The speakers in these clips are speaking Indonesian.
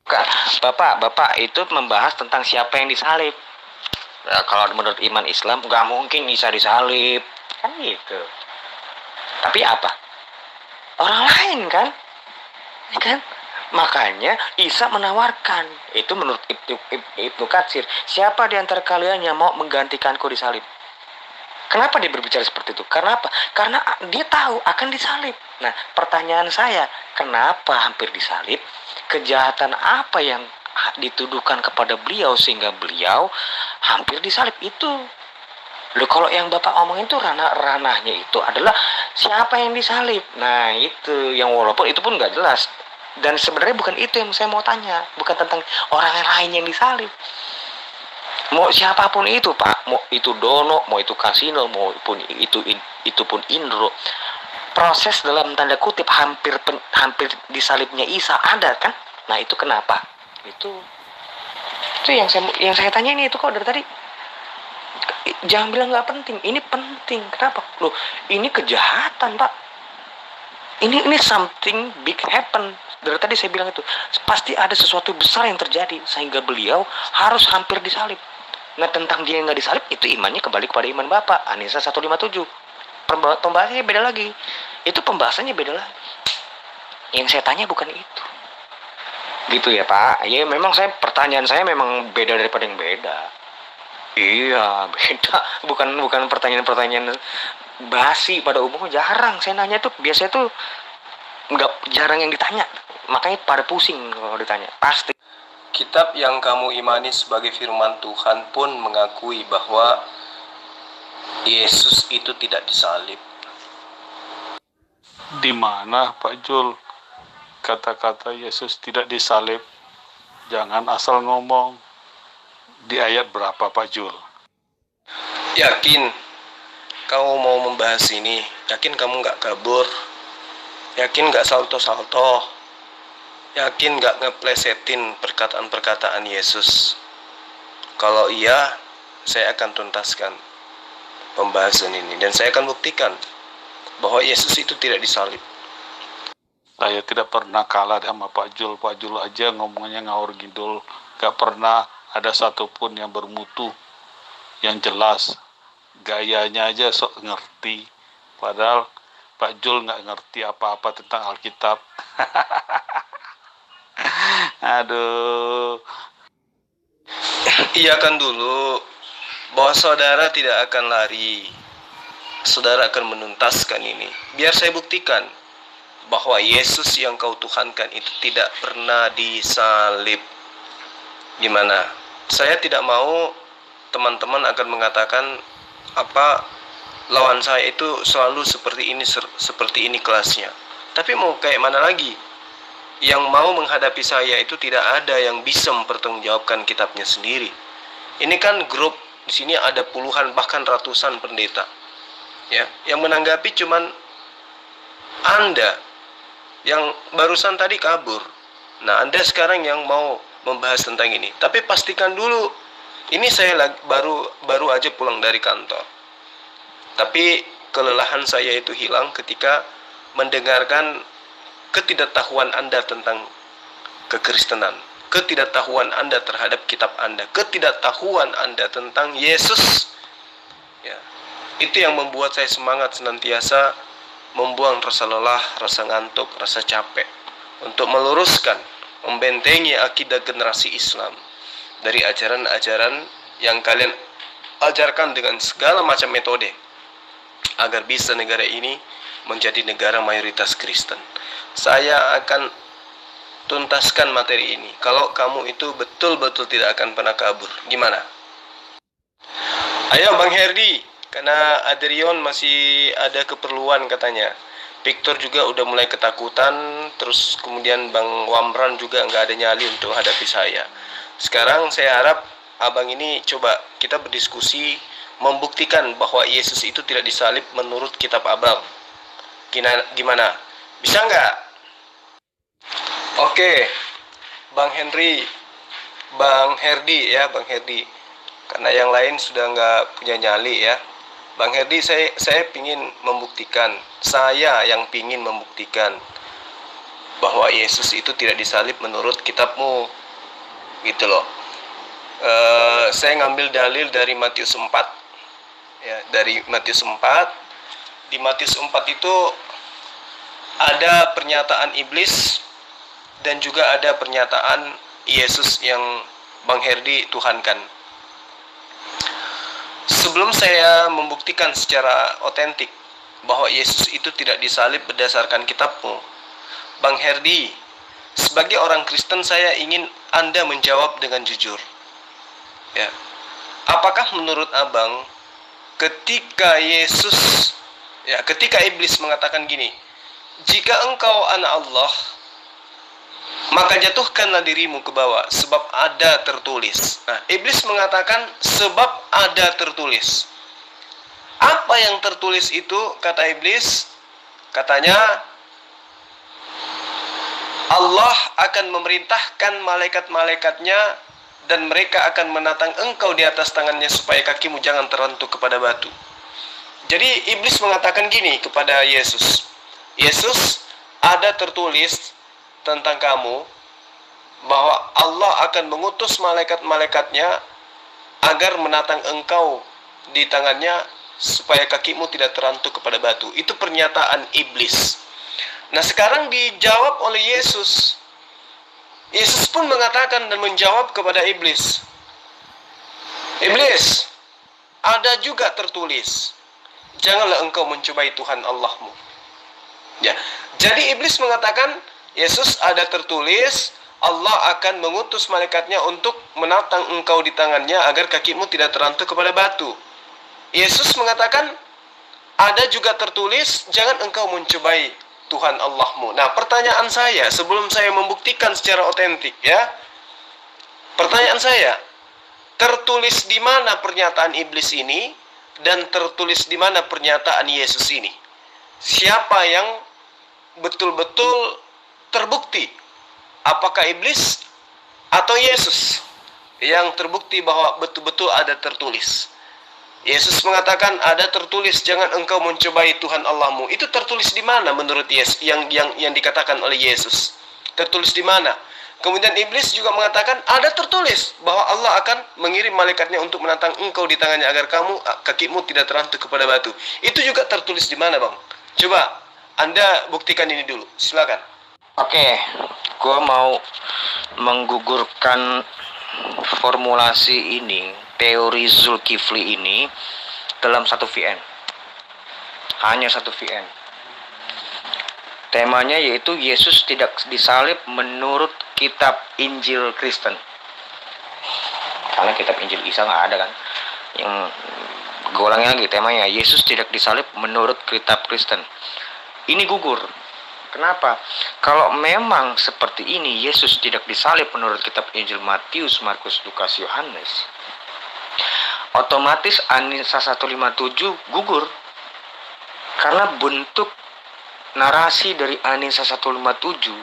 Bapak itu membahas tentang siapa yang disalib. Nah, kalau menurut iman Islam nggak mungkin Isa disalib, kan gitu. Tapi apa? Orang lain kan, ya kan? Makanya Isa menawarkan, itu menurut Ibnu Katsir, siapa di antara kalian yang mau menggantikanku disalib? Kenapa dia berbicara seperti itu? Karena apa? Karena dia tahu akan disalib. Nah, pertanyaan saya, kenapa hampir disalib? Kejahatan apa yang dituduhkan kepada beliau sehingga beliau hampir disalib itu? Loh, kalau yang Bapak omongin itu ranahnya itu adalah siapa yang disalib. Nah, itu yang walaupun itu pun nggak jelas. Dan sebenarnya bukan itu yang saya mau tanya, bukan tentang orang lain yang disalib. Mau siapapun itu, Pak, mau itu Dono, mau itu Kasino, mau pun itu pun Indro, proses dalam tanda kutip hampir disalibnya Isa ada kan? Nah, itu kenapa? Itu yang saya tanya ini itu kok dari tadi. Jangan bilang nggak penting, ini penting. Kenapa? Loh, ini kejahatan, Pak. Ini something big happen. Dari tadi saya bilang itu pasti ada sesuatu besar yang terjadi sehingga beliau harus hampir disalib. Nah, tentang dia yang nggak disalib itu imannya kembali kepada iman Bapak. An-Nisa 157. Pembahasannya beda lagi. Itu pembahasannya beda lagi. Yang saya tanya bukan itu. Gitu ya, Pak. Ya memang pertanyaan saya memang beda daripada yang beda. Iya, beda. Bukan pertanyaan-pertanyaan basi pada umumnya, jarang saya nanya tuh. Biasanya tuh jarang yang ditanya. Makanya pada pusing kalau ditanya. Pasti. Kitab yang kamu imani sebagai firman Tuhan pun mengakui bahwa Yesus itu tidak disalib. Di mana, Pak Jul, kata-kata Yesus tidak disalib? Jangan asal ngomong. Di ayat berapa, Pak Jul? Yakin kamu mau membahas ini? Yakin kamu nggak kabur? Yakin nggak salto-salto? Yakin nggak ngeplesetin perkataan-perkataan Yesus? Kalau iya, saya akan tuntaskan pembahasan ini dan saya akan buktikan bahwa Yesus itu tidak disalib. Saya tidak pernah kalah sama Pak Jul. Pak Jul aja ngomongnya ngawur gidul. Gak pernah ada satupun yang bermutu, yang jelas. Gayanya aja sok ngerti. Padahal Pak Jul gak ngerti apa-apa tentang Alkitab. Aduh. Iyakan dulu bahwa saudara tidak akan lari. Saudara akan menuntaskan ini. Biar saya buktikan bahwa Yesus yang kau tuhankan itu tidak pernah disalib. Gimana? Saya tidak mau teman-teman akan mengatakan apa lawan saya itu selalu seperti ini kelasnya. Tapi mau kayak mana lagi? Yang mau menghadapi saya itu tidak ada yang bisa mempertanggungjawabkan kitabnya sendiri. Ini kan grup, di sini ada puluhan bahkan ratusan pendeta. Ya, yang menanggapi cuman Anda yang barusan tadi kabur. Nah, Anda sekarang yang mau membahas tentang ini. Tapi pastikan dulu, ini saya baru aja pulang dari kantor. Tapi kelelahan saya itu hilang ketika mendengarkan ketidaktahuan Anda tentang kekristenan, ketidaktahuan Anda terhadap kitab Anda, ketidaktahuan Anda tentang Yesus. Ya, itu yang membuat saya semangat senantiasa membuang rasa lelah, rasa ngantuk, rasa capek untuk meluruskan, membentengi akidah generasi Islam dari ajaran-ajaran yang kalian ajarkan dengan segala macam metode agar bisa negara ini menjadi negara mayoritas Kristen. Saya akan tuntaskan materi ini kalau kamu itu betul-betul tidak akan pernah kabur. Gimana? Ayo Bang Herdi, karena Adrion masih ada keperluan katanya. Victor juga udah mulai ketakutan. Terus kemudian Bang Wamran juga nggak ada nyali untuk hadapi saya. Sekarang saya harap abang ini coba kita berdiskusi, membuktikan bahwa Yesus itu tidak disalib menurut kitab abang. Gimana? Bisa nggak? Oke, Bang Henry, Bang Herdi ya, Bang Herdi. Karena yang lain sudah nggak punya nyali ya. Bang Herdi, saya pingin membuktikan, saya yang pingin membuktikan bahwa Yesus itu tidak disalib menurut kitabmu. gitu loh. Saya ngambil dalil dari Matius 4, ya, dari Matius 4. Di Matius 4 itu ada pernyataan iblis dan juga ada pernyataan Yesus yang Bang Herdi tuhankan. Sebelum saya membuktikan secara otentik bahwa Yesus itu tidak disalib berdasarkan kitabmu, Bang Herdi, sebagai orang Kristen saya ingin Anda menjawab dengan jujur. Ya. Apakah menurut Abang ketika iblis mengatakan gini, jika engkau anak Allah, maka jatuhkanlah dirimu ke bawah, sebab ada tertulis. Nah, iblis mengatakan sebab ada tertulis. Apa yang tertulis itu, kata iblis? Katanya, Allah akan memerintahkan malaikat-malaikatnya dan mereka akan menatang engkau di atas tangannya supaya kakimu jangan terhentuk kepada batu. Jadi iblis mengatakan gini kepada Yesus, Yesus, ada tertulis tentang kamu bahwa Allah akan mengutus malaikat-malaikatnya agar menatang engkau di tangannya supaya kakimu tidak terhentuk kepada batu. Itu pernyataan iblis. Nah, sekarang dijawab oleh Yesus. Yesus pun mengatakan dan menjawab kepada iblis, iblis, ada juga tertulis, janganlah engkau mencobai Tuhan Allahmu. Ya, jadi iblis mengatakan, Yesus, ada tertulis, Allah akan mengutus malaikatnya untuk menatang engkau di tangannya agar kakimu tidak terhentuk kepada batu. Yesus mengatakan, ada juga tertulis, jangan engkau mencobai Tuhan Allahmu. Nah, pertanyaan saya sebelum saya membuktikan secara otentik, ya, pertanyaan saya, tertulis di mana pernyataan iblis ini dan tertulis di mana pernyataan Yesus ini? Siapa yang betul-betul terbukti? Apakah iblis atau Yesus yang terbukti bahwa betul-betul ada tertulis? Yesus mengatakan ada tertulis, jangan engkau mencobai Tuhan Allahmu. Itu tertulis di mana menurut Yesus yang dikatakan oleh Yesus? Tertulis di mana? Kemudian iblis juga mengatakan ada tertulis bahwa Allah akan mengirim malaikatnya untuk menantang engkau di tangannya agar kakimu tidak terhentuk kepada batu. Itu juga tertulis di mana, Bang? Coba Anda buktikan ini dulu. Silakan. Oke, gua mau menggugurkan formulasi ini, teori Zulkifli ini dalam satu VN. Hanya satu VN. Temanya yaitu Yesus tidak disalib menurut kitab Injil Kristen. Karena kitab Injil Isa nggak ada kan. Yang gue ulangi lagi temanya, Yesus tidak disalib menurut kitab Kristen. Ini gugur. Kenapa? Kalau memang seperti ini, Yesus tidak disalib menurut kitab Injil Matius, Markus, Lukas, Yohanes, otomatis Anisa 157 gugur. Karena bentuk narasi dari Anisa 157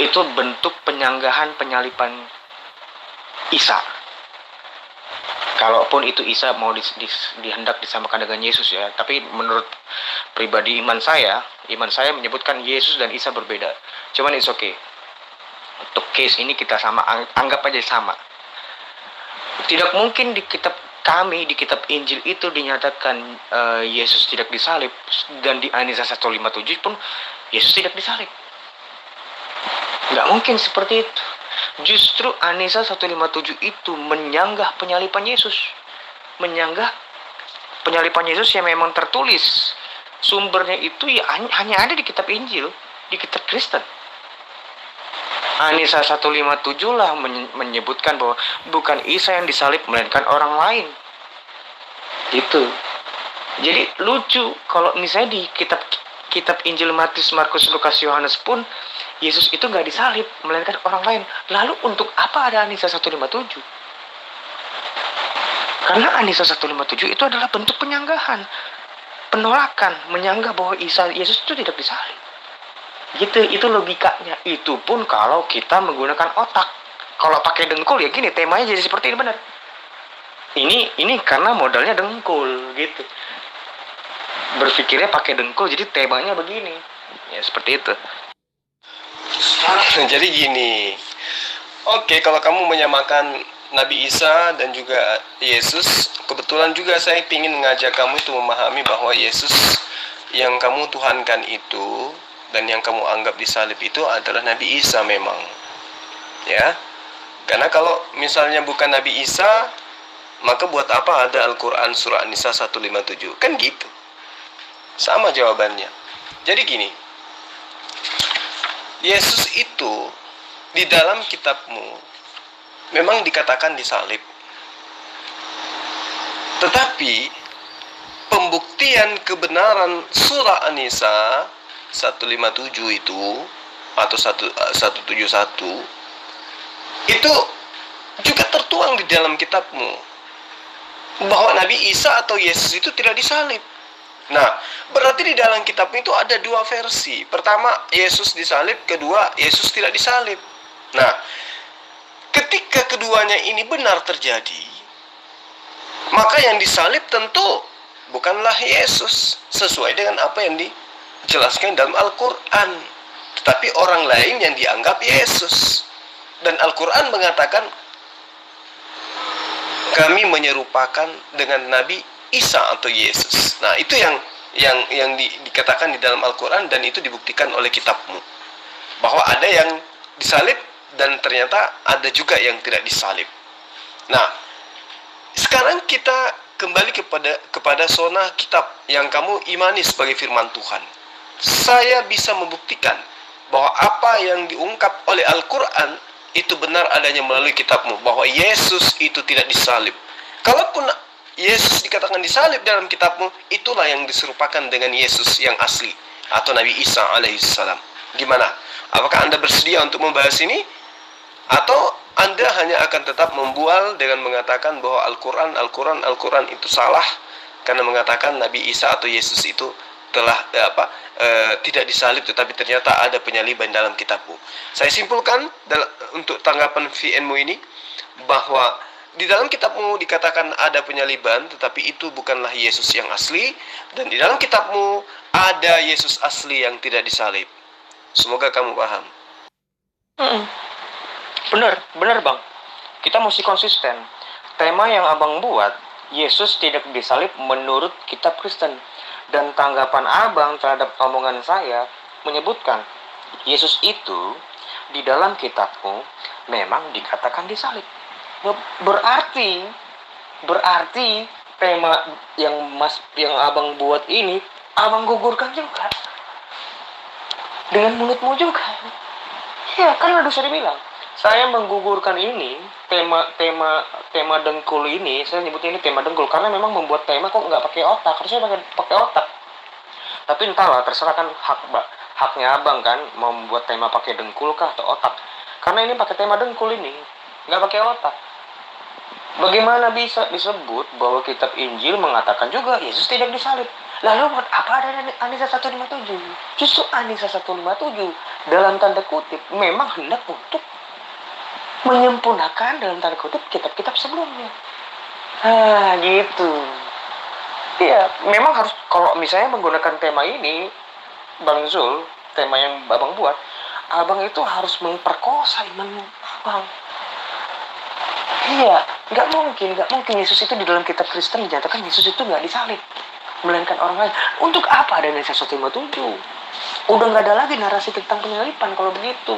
itu bentuk penyanggahan penyalipan Isa. Kalaupun itu Isa mau dihendak disamakan dengan Yesus, ya, tapi menurut pribadi iman saya menyebutkan Yesus dan Isa berbeda. Cuman it's okay. Untuk case ini kita anggap aja sama. Tidak mungkin di kitab Injil itu dinyatakan Yesus tidak disalib, dan di Anisa 157 pun Yesus tidak disalib. Nggak mungkin seperti itu. Justru Anisa 157 itu menyanggah penyalipan Yesus. Menyanggah penyalipan Yesus yang memang tertulis. Sumbernya itu ya hanya ada di kitab Injil, di kitab Kristen. Anisa 157 lah menyebutkan bahwa bukan Isa yang disalib, melainkan orang lain. Gitu. Jadi lucu kalau misalnya di kitab Injil Matius, Markus, Lukas, Yohanes pun Yesus itu nggak disalib, melainkan orang lain. Lalu untuk apa ada Anisa 157? Karena Anisa 157 itu adalah bentuk penyanggahan, penolakan, menyanggah bahwa Yesus itu tidak disalib. Gitu, itu logikanya. Itu pun kalau kita menggunakan otak. Kalau pakai dengkul ya gini, temanya jadi seperti ini, benar. Ini karena modalnya dengkul gitu. Berpikirnya pakai dengkul, jadi temanya begini. Ya seperti itu. Jadi gini, Oke, kalau kamu menyamakan Nabi Isa dan juga Yesus, kebetulan juga saya ingin mengajak kamu itu memahami bahwa Yesus yang kamu tuhankan itu dan yang kamu anggap disalib itu adalah Nabi Isa memang. Ya. Karena kalau misalnya bukan Nabi Isa, maka buat apa ada Al-Quran surah An-Nisa 157? Kan gitu. Sama jawabannya. Jadi gini, Yesus itu di dalam kitabmu memang dikatakan disalib. Tetapi pembuktian kebenaran surah An-Nisa 157 itu atau 171 itu juga tertuang di dalam kitabmu bahwa Nabi Isa atau Yesus itu tidak disalib. Nah, berarti di dalam kitab itu ada dua versi. Pertama, Yesus disalib. Kedua, Yesus tidak disalib. Nah, ketika keduanya ini benar terjadi, maka yang disalib tentu bukanlah Yesus, sesuai dengan apa yang dijelaskan dalam Al-Quran, tetapi orang lain yang dianggap Yesus. Dan Al-Quran mengatakan, kami menyerupakan dengan Nabi Isa atau Yesus. Nah, itu yang dikatakan di dalam Al-Quran, dan itu dibuktikan oleh kitabmu bahwa ada yang disalib dan ternyata ada juga yang tidak disalib. Nah, sekarang kita kembali kepada zona kitab yang kamu imani sebagai firman Tuhan. Saya bisa membuktikan bahwa apa yang diungkap oleh Al-Quran itu benar adanya melalui kitabmu, bahwa Yesus itu tidak disalib. Kalaupun Yesus dikatakan disalib dalam kitabmu, itulah yang diserupakan dengan Yesus yang asli atau Nabi Isa alaihissalam. Gimana? Apakah Anda bersedia untuk membahas ini? Atau Anda hanya akan tetap membual dengan mengatakan bahwa Al-Quran itu salah karena mengatakan Nabi Isa atau Yesus itu telah tidak disalib, tetapi ternyata ada penyaliban dalam kitabmu. Saya simpulkan untuk tanggapan VN-mu ini bahwa di dalam kitabmu dikatakan ada penyaliban, tetapi itu bukanlah Yesus yang asli, dan di dalam kitabmu ada Yesus asli yang tidak disalib. Semoga kamu paham. Bener bang. Kita mesti konsisten. Tema yang abang buat, Yesus tidak disalib menurut kitab Kristen. Dan tanggapan abang terhadap omongan saya menyebutkan Yesus itu di dalam kitabmu memang dikatakan disalib. Berarti tema yang abang buat ini abang gugurkan juga dengan mulutmu juga. Ya kan udah saya bilang, saya menggugurkan ini tema dengkul ini. Saya nyebutnya ini tema dengkul karena memang membuat tema kok nggak pakai otak, harusnya pakai otak. Tapi entahlah, terserah kan haknya abang kan mau membuat tema pakai dengkul kah atau otak. Karena ini pakai tema dengkul ini, nggak pakai otak. Bagaimana bisa disebut bahwa kitab Injil mengatakan juga Yesus tidak disalib? Lalu buat apa ada An-Nisa 157? Justru An-Nisa 157 dalam tanda kutip memang hendak untuk menyempurnakan dalam tanda kutip kitab-kitab sebelumnya. Gitu. Iya, memang harus, kalau misalnya menggunakan tema ini, Bang Zul, tema yang abang buat, abang itu harus memperkosa iman abang. Iya, nggak mungkin Yesus itu di dalam kitab Kristen dinyatakan Yesus itu nggak disalib, melainkan orang lain. Untuk apa ada An-Nisa 157? Udah nggak ada lagi narasi tentang penyaliban kalau begitu.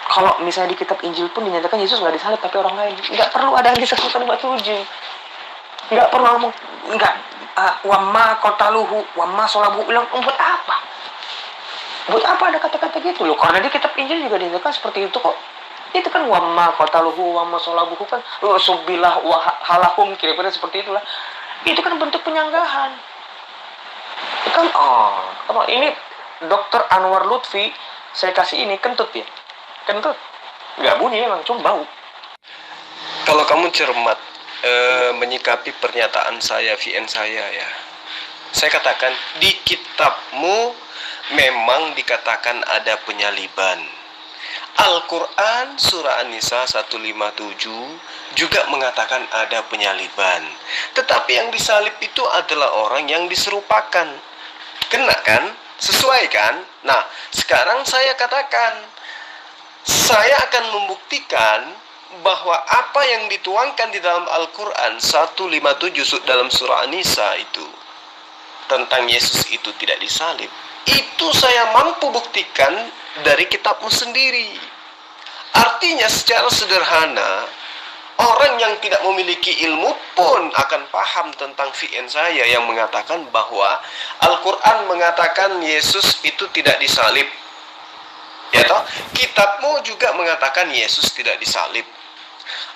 Kalau misalnya di kitab Injil pun dinyatakan Yesus nggak disalib tapi orang lain, nggak perlu ada An-Nisa 157. Nggak perlu ngomong wamma qataluhu wamma sholabuhu, bilang buat apa? Buat apa ada kata-kata gitu loh? Karena di kitab Injil juga dinyatakan seperti itu kok. Itu kan wamma qataluhu wamma sholabuhu kan subilah wa halahum, kira-kira seperti itulah. Itu kan bentuk penyanggahan. Kan ini Dr. Anwar Lutfi saya kasih ini kentut ya. Kentut. Nggak bunyi memang, cuma bau. Kalau kamu cermat menyikapi pernyataan saya, VN saya ya, saya katakan di kitabmu memang dikatakan ada penyaliban. Al-Quran surah An-Nisa 157 juga mengatakan ada penyaliban. Tetapi yang disalib itu adalah orang yang diserupakan. Kena kan? Sesuai kan? Nah, sekarang saya katakan, saya akan membuktikan bahwa apa yang dituangkan di dalam Al-Quran 157 dalam surah An-Nisa itu tentang Yesus itu tidak disalib, itu saya mampu buktikan dari kitabmu sendiri. Artinya secara sederhana, orang yang tidak memiliki ilmu pun akan paham tentang VN saya yang mengatakan bahwa Al-Quran mengatakan Yesus itu tidak disalib. Ya toh? Kitabmu juga mengatakan Yesus tidak disalib.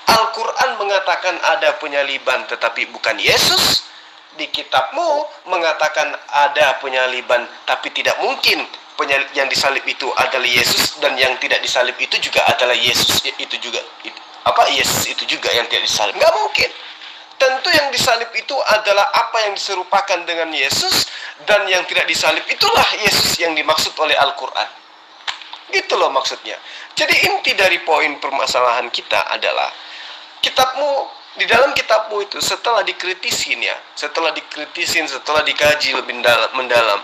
Al-Quran mengatakan ada penyaliban tetapi bukan Yesus. Di kitabmu mengatakan ada penyaliban tapi tidak mungkin yang disalib itu adalah Yesus, dan yang tidak disalib itu juga adalah Yesus itu juga. Yesus itu juga yang tidak disalib. Nggak mungkin. Tentu yang disalib itu adalah apa yang diserupakan dengan Yesus, dan yang tidak disalib itulah Yesus yang dimaksud oleh Al-Quran. Gitu loh maksudnya. Jadi inti dari poin permasalahan kita adalah di dalam kitabmu itu setelah dikritisin, setelah dikaji lebih mendalam,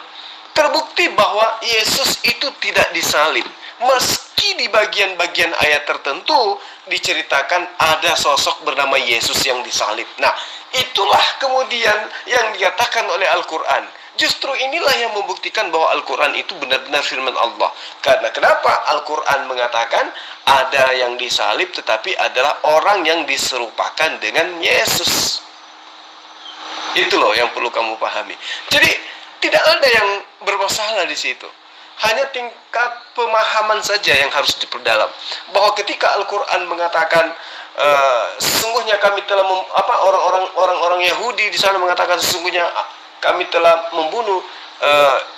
terbukti bahwa Yesus itu tidak disalib. Meski di bagian-bagian ayat tertentu diceritakan ada sosok bernama Yesus yang disalib. Nah, itulah kemudian yang dikatakan oleh Al-Quran. Justru inilah yang membuktikan bahwa Al-Quran itu benar-benar firman Allah. Karena kenapa? Al-Quran mengatakan ada yang disalib tetapi adalah orang yang diserupakan dengan Yesus. Itu loh yang perlu kamu pahami. Jadi tidak ada yang bermasalah di situ. Hanya tingkat pemahaman saja yang harus diperdalam. Bahwa ketika Al-Quran mengatakan sesungguhnya kami telah orang-orang Yahudi di sana mengatakan sesungguhnya kami telah membunuh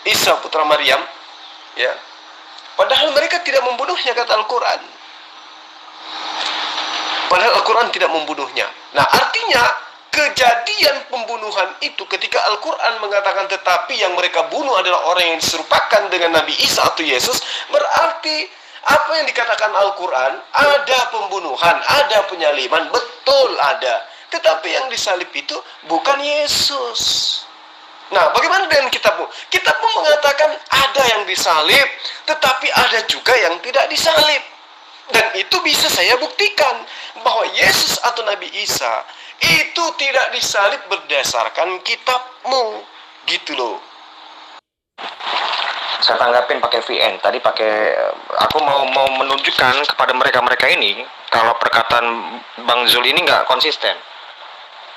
Isa putra Maryam, ya. Padahal mereka tidak membunuhnya, kata Al-Quran. Padahal Al-Quran tidak membunuhnya. Nah, artinya kejadian pembunuhan itu ketika Al-Quran mengatakan tetapi yang mereka bunuh adalah orang yang diserupakan dengan Nabi Isa atau Yesus, berarti apa yang dikatakan Al-Quran, ada pembunuhan, ada penyaliban, betul ada. Tetapi yang disalib itu bukan Yesus. Nah, bagaimana dengan kitabmu? Kitabmu mengatakan ada yang disalib, tetapi ada juga yang tidak disalib. Dan itu bisa saya buktikan bahwa Yesus atau Nabi Isa itu tidak disalib berdasarkan kitabmu. Gitu loh. Saya tanggapin pakai VN. Tadi aku mau menunjukkan kepada mereka ini kalau perkataan Bang Zul ini nggak konsisten.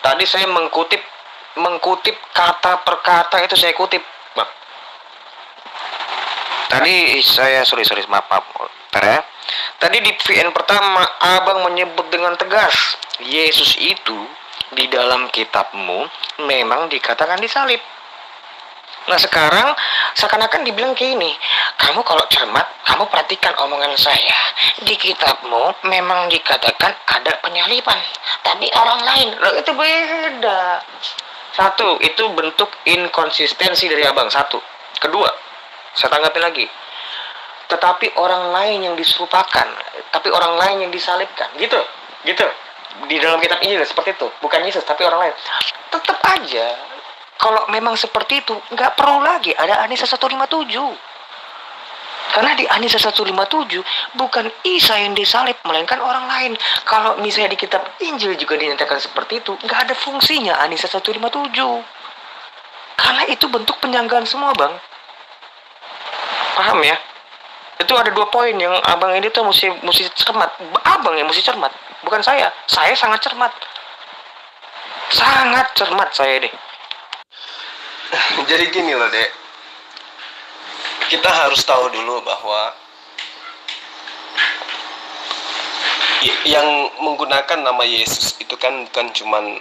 Tadi saya mengkutip kata per kata, itu saya kutip, Bang. Tadi saya maaf. Tadi di VN pertama Abang menyebut dengan tegas Yesus itu di dalam kitabmu memang dikatakan disalib. Nah, sekarang seakan-akan dibilang kayak ini, kamu kalau cermat, kamu perhatikan omongan saya. Di kitabmu memang dikatakan ada penyaliban, tapi orang lain, loh, itu beda. Satu, itu bentuk inkonsistensi dari Abang. Satu. Kedua, saya tanggapi lagi. Tetapi orang lain yang diserupakan, tapi orang lain yang disalibkan. Gitu. Di dalam kitab Injil seperti itu. Bukan Yesus, tapi orang lain. Tetap aja, kalau memang seperti itu, nggak perlu lagi ada An-Nisa 157. Karena di An-Nisa 157 bukan Isa yang disalib, melainkan orang lain. Kalau misalnya di kitab Injil juga dinyatakan seperti itu, nggak ada fungsinya An-Nisa 157. Karena itu bentuk penyanggahan semua, Bang. Paham ya? Itu ada 2 poin yang Abang ini tuh mesti cermat. Abang yang mesti cermat, bukan saya. Saya sangat cermat. Sangat cermat saya deh. Jadi gini loh, Dek. Kita harus tahu dulu bahwa yang menggunakan nama Yesus itu kan bukan cuman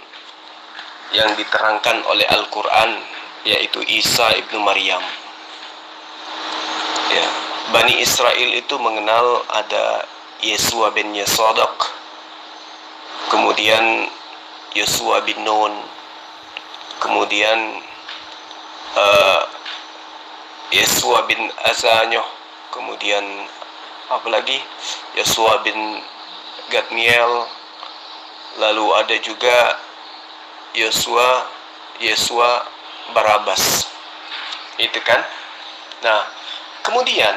yang diterangkan oleh Al-Quran, yaitu Isa ibnu Maryam. Ya, Bani Israel itu mengenal ada Yesua bin Yesodok, kemudian Yosua bin Nun, kemudian Yesua bin Azanyoh, kemudian apa lagi, Yosua bin Gadmiel, lalu ada juga Yesua Barabas. Itu kan. Nah, kemudian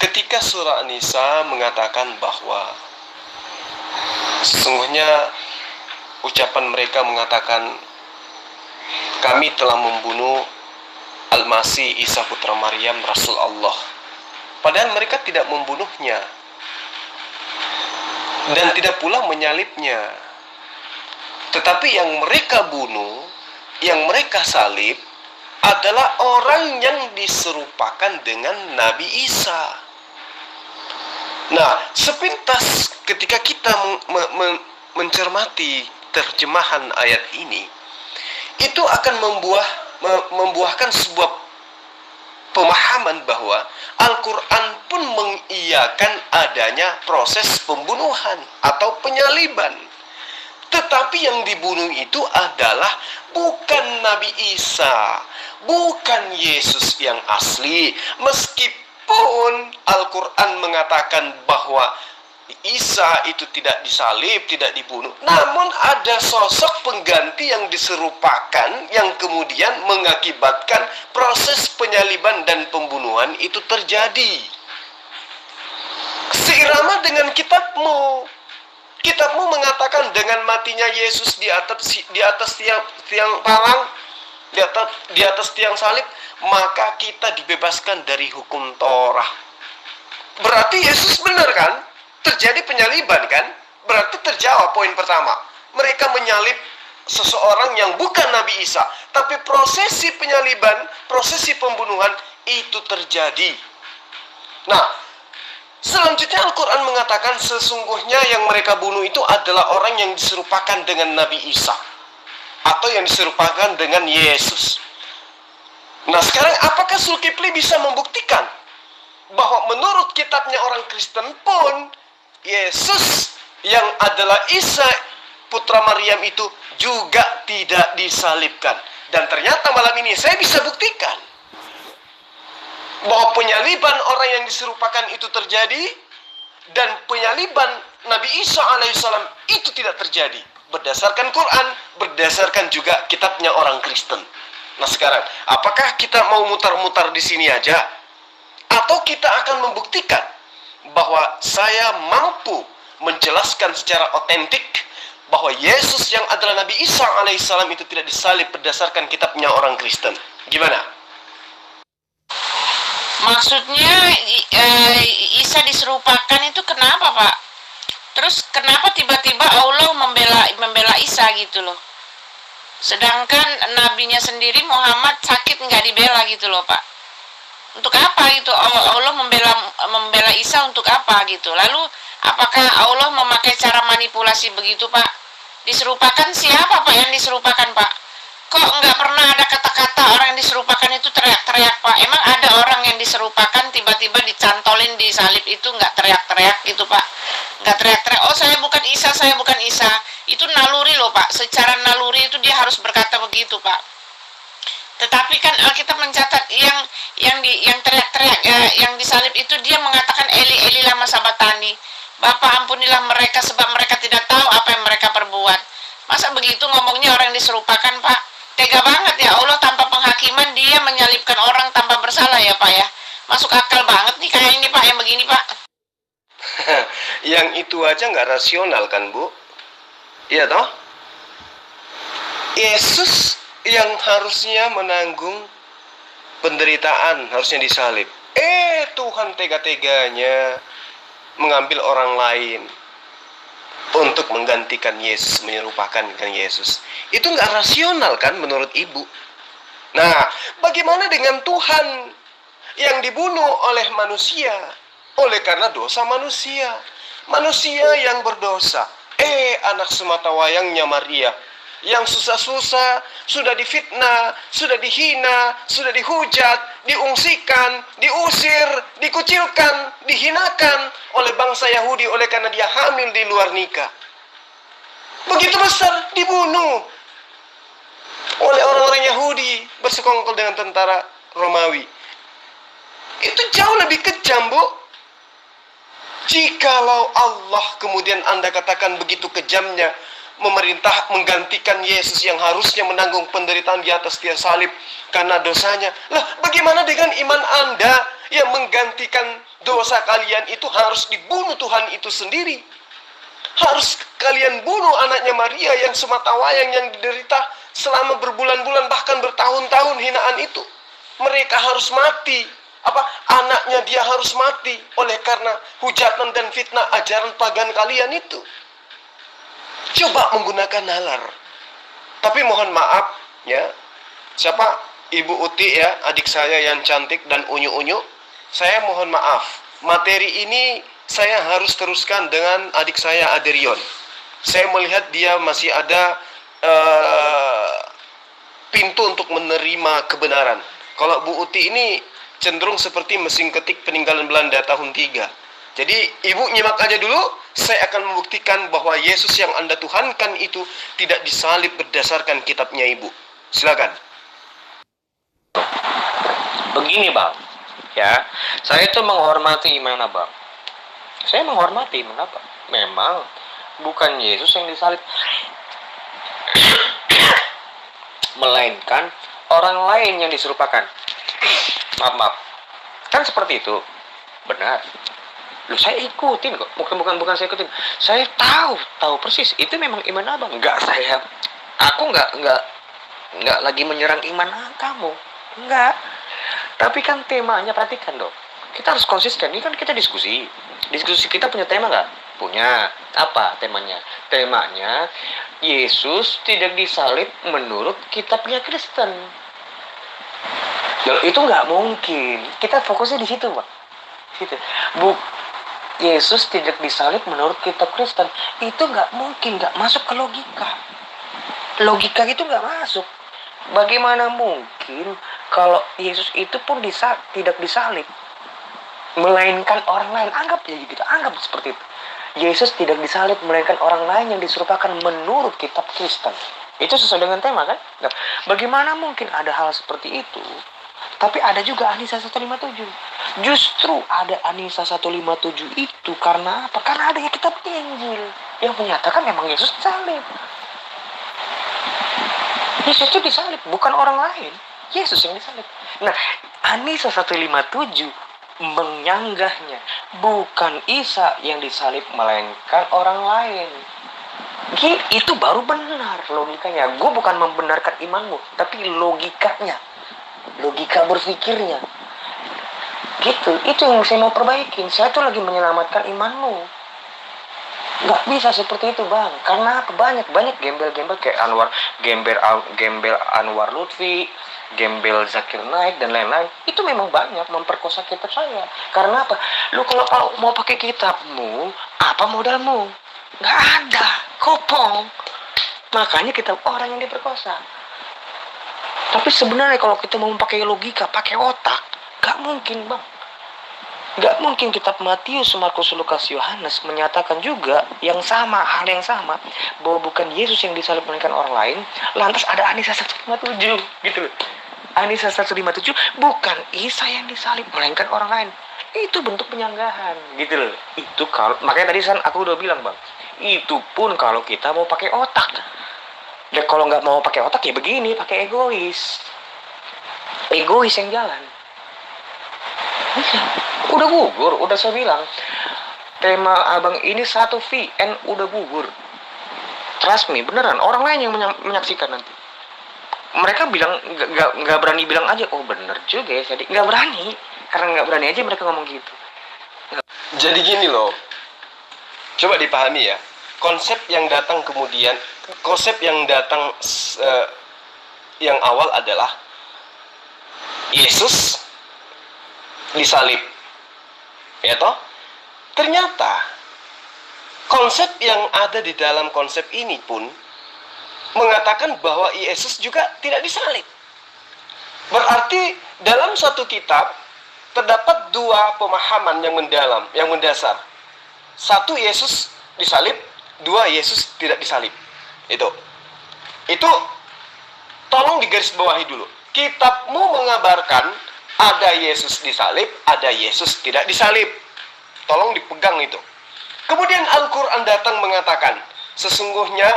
ketika surah An-Nisa mengatakan bahwa sesungguhnya ucapan mereka mengatakan kami telah membunuh Al-Masih Isa putra Maryam Rasul Allah, padahal mereka tidak membunuhnya dan tidak pula menyalibnya, tetapi yang mereka bunuh, yang mereka salib adalah orang yang diserupakan dengan Nabi Isa. Nah, sepintas ketika kita mencermati terjemahan ayat ini, itu akan membuahkan sebuah pemahaman bahwa Al-Quran pun mengiyakan adanya proses pembunuhan atau penyaliban. Tetapi yang dibunuh itu adalah bukan Nabi Isa, bukan Yesus yang asli. Meskipun Al-Quran mengatakan bahwa Isa itu tidak disalib, tidak dibunuh, namun ada sosok pengganti yang diserupakan yang kemudian mengakibatkan proses penyaliban dan pembunuhan itu terjadi. Seirama dengan kitabmu. Kitabmu mengatakan dengan matinya Yesus di atas tiang palang, di atas tiang salib, maka kita dibebaskan dari hukum Torah. Berarti Yesus benar kan? Terjadi penyaliban kan? Berarti terjawab poin pertama. Mereka menyalib seseorang yang bukan Nabi Isa, tapi prosesi penyaliban, prosesi pembunuhan itu terjadi. Nah, selanjutnya Al-Quran mengatakan sesungguhnya yang mereka bunuh itu adalah orang yang diserupakan dengan Nabi Isa, atau yang diserupakan dengan Yesus. Nah, sekarang apakah Zulkifli bisa membuktikan bahwa menurut kitabnya orang Kristen pun Yesus yang adalah Isa putra Maryam itu juga tidak disalibkan? Dan ternyata malam ini saya bisa buktikan bahwa penyaliban orang yang diserupakan itu terjadi, dan penyaliban Nabi Isa alaihissalam itu tidak terjadi berdasarkan Quran, berdasarkan juga kitabnya orang Kristen. Nah, sekarang apakah kita mau mutar-mutar di sini aja, atau kita akan membuktikan bahwa saya mampu menjelaskan secara otentik bahwa Yesus yang adalah Nabi Isa alaihissalam itu tidak disalib berdasarkan kitabnya orang Kristen? Gimana? Maksudnya Isa diserupakan itu kenapa, Pak? Terus kenapa tiba-tiba Allah membela Isa gitu loh? Sedangkan nabinya sendiri Muhammad sakit nggak dibela gitu loh, Pak. Untuk apa itu Allah membela Isa untuk apa gitu? Lalu apakah Allah memakai cara manipulasi begitu, Pak? Diserupakan siapa, Pak, yang diserupakan, Pak? Kok nggak pernah ada kata-kata orang yang diserupakan itu teriak-teriak, Pak? Emang ada orang yang diserupakan tiba-tiba dicantolin di salib itu nggak teriak-teriak gitu, Pak? Nggak teriak-teriak, oh saya bukan Isa, saya bukan Isa. Itu naluri loh, Pak. Secara naluri itu dia harus berkata begitu, Pak. Tetapi kan Alkitab mencatat yang teriak-teriak yang disalib itu dia mengatakan Eli Eli lama sabatani. Bapa ampunilah mereka sebab mereka tidak tahu apa yang mereka perbuat. Masa begitu ngomongnya orang yang diserupakan, Pak? Tega banget ya, Allah tanpa penghakiman dia menyalibkan orang tanpa bersalah ya, Pak ya. Masuk akal banget nih kayak ini, Pak, yang begini, Pak. Yang itu aja nggak rasional kan, Bu? Iya toh? Yesus yang harusnya menanggung penderitaan, harusnya disalib. Tuhan tega-teganya mengambil orang lain untuk menggantikan Yesus, menyerupakan dengan Yesus. Itu nggak rasional kan menurut Ibu? Nah, bagaimana dengan Tuhan yang dibunuh oleh manusia? Oleh karena dosa manusia. Manusia yang berdosa. Anak sematawayangnya Maria, yang susah-susah, sudah difitnah, sudah dihina, sudah dihujat, diungsikan, diusir, dikucilkan, dihinakan oleh bangsa Yahudi oleh karena dia hamil di luar nikah. Begitu besar dibunuh oleh orang-orang Yahudi bersekongkol dengan tentara Romawi. Itu jauh lebih kejam, Bu. Jikalau Allah kemudian Anda katakan begitu kejamnya memerintah menggantikan Yesus yang harusnya menanggung penderitaan di atas tiang salib karena dosanya. Lah, bagaimana dengan iman Anda yang menggantikan dosa kalian itu harus dibunuh Tuhan itu sendiri. Harus kalian bunuh anaknya Maria yang sematawayang yang diderita selama berbulan-bulan bahkan bertahun-tahun hinaan itu. Mereka harus mati. Anaknya dia harus mati oleh karena hujatan dan fitnah ajaran pagan kalian itu. Coba menggunakan nalar. Tapi mohon maaf ya, siapa Ibu Uti ya, adik saya yang cantik dan unyu-unyu, saya mohon maaf. Materi ini saya harus teruskan dengan adik saya Aderion. Saya melihat dia masih ada pintu untuk menerima kebenaran. Kalau Bu Uti ini cenderung seperti mesin ketik peninggalan Belanda tahun 3. Jadi Ibu nyimak aja dulu, saya akan membuktikan bahwa Yesus yang Anda tuhankan itu tidak disalib berdasarkan kitabnya Ibu. Silakan. Begini Bang, ya, saya itu menghormati iman Abang. Saya menghormati iman Abang. Memang bukan Yesus yang disalib, melainkan orang lain yang diserupakan. Maaf. Kan seperti itu. Benar. Loh, saya ikutin kok. Bukan saya ikutin. Saya tahu persis. Itu memang iman Abang. Aku enggak lagi menyerang iman kamu. Enggak. Tapi kan temanya, perhatikan dong. Kita harus konsisten. Ini kan kita diskusi. Diskusi kita punya tema nggak? Punya. Apa temanya? Temanya, Yesus tidak disalib menurut kitabnya Kristen. Itu nggak mungkin. Kita fokusnya di situ, Pak. Situ. Yesus tidak disalib menurut kitab Kristen. Itu nggak mungkin, nggak masuk ke logika. Logika itu nggak masuk. Bagaimana mungkin kalau Yesus itu pun tidak disalib, melainkan orang lain? Anggap ya gitu, anggap seperti itu. Yesus tidak disalib, melainkan orang lain yang diserupakan menurut kitab Kristen. Itu sesuai dengan tema kan? Nah, bagaimana mungkin ada hal seperti itu? Tapi ada juga Anisa 157. Justru ada Anisa 157 itu karena apa? Karena adanya kitab Injil yang menyatakan memang Yesus disalib. Yesus itu disalib, bukan orang lain. Yesus yang disalib. Nah, Anisa 157 menyanggahnya, bukan Isa yang disalib, melainkan orang lain. Itu baru benar logikanya. Gue bukan membenarkan imanmu, tapi logikanya, logika berpikirnya. Gitu, itu yang saya mau perbaikin. Saya tuh lagi menyelamatkan imanmu. Nggak bisa seperti itu Bang. Karena apa? Banyak gembel-gembel kayak gembel Anwar Lutfi, gembel Zakir Naik dan lain-lain. Itu memang banyak memperkosa kitab saya. Karena apa? Lu kalau mau pakai kitabmu, apa modalmu? Nggak ada, kopong. Makanya kitab orang yang diperkosa. Tapi sebenarnya kalau kita mau pakai logika, pakai otak, nggak mungkin Bang. Gak mungkin kitab Matius, Markus, Lukas, Yohanes menyatakan juga yang sama, hal yang sama, bahwa bukan Yesus yang disalib melainkan orang lain. Lantas ada Anisa 157 gitu. Anisa 157 bukan Isa yang disalib melainkan orang lain. Itu bentuk penyanggahan gitu loh. Itu kalau, makanya tadi aku udah bilang Bang, itu pun kalau kita mau pakai otak. Dan kalau nggak mau pakai otak ya begini, pakai egois yang jalan. Udah gugur, udah saya bilang. Tema Abang ini 1 VN udah gugur. Trust me, beneran. Orang lain yang menyaksikan nanti. Mereka bilang, nggak berani bilang aja, oh bener juga ya, jadi nggak berani. Karena nggak berani aja mereka ngomong gitu. Jadi gini loh, coba dipahami ya. Konsep yang datang kemudian, yang awal adalah Yesus disalib. Ya toh? Ternyata konsep yang ada di dalam konsep ini pun mengatakan bahwa Yesus juga tidak disalib. Berarti dalam satu kitab terdapat 2 pemahaman yang mendalam, yang mendasar. 1, Yesus disalib, 2, Yesus tidak disalib. Itu tolong digarisbawahi dulu. Kitabmu mengabarkan ada Yesus disalib, ada Yesus tidak disalib. Tolong dipegang itu. Kemudian Al-Quran datang mengatakan, sesungguhnya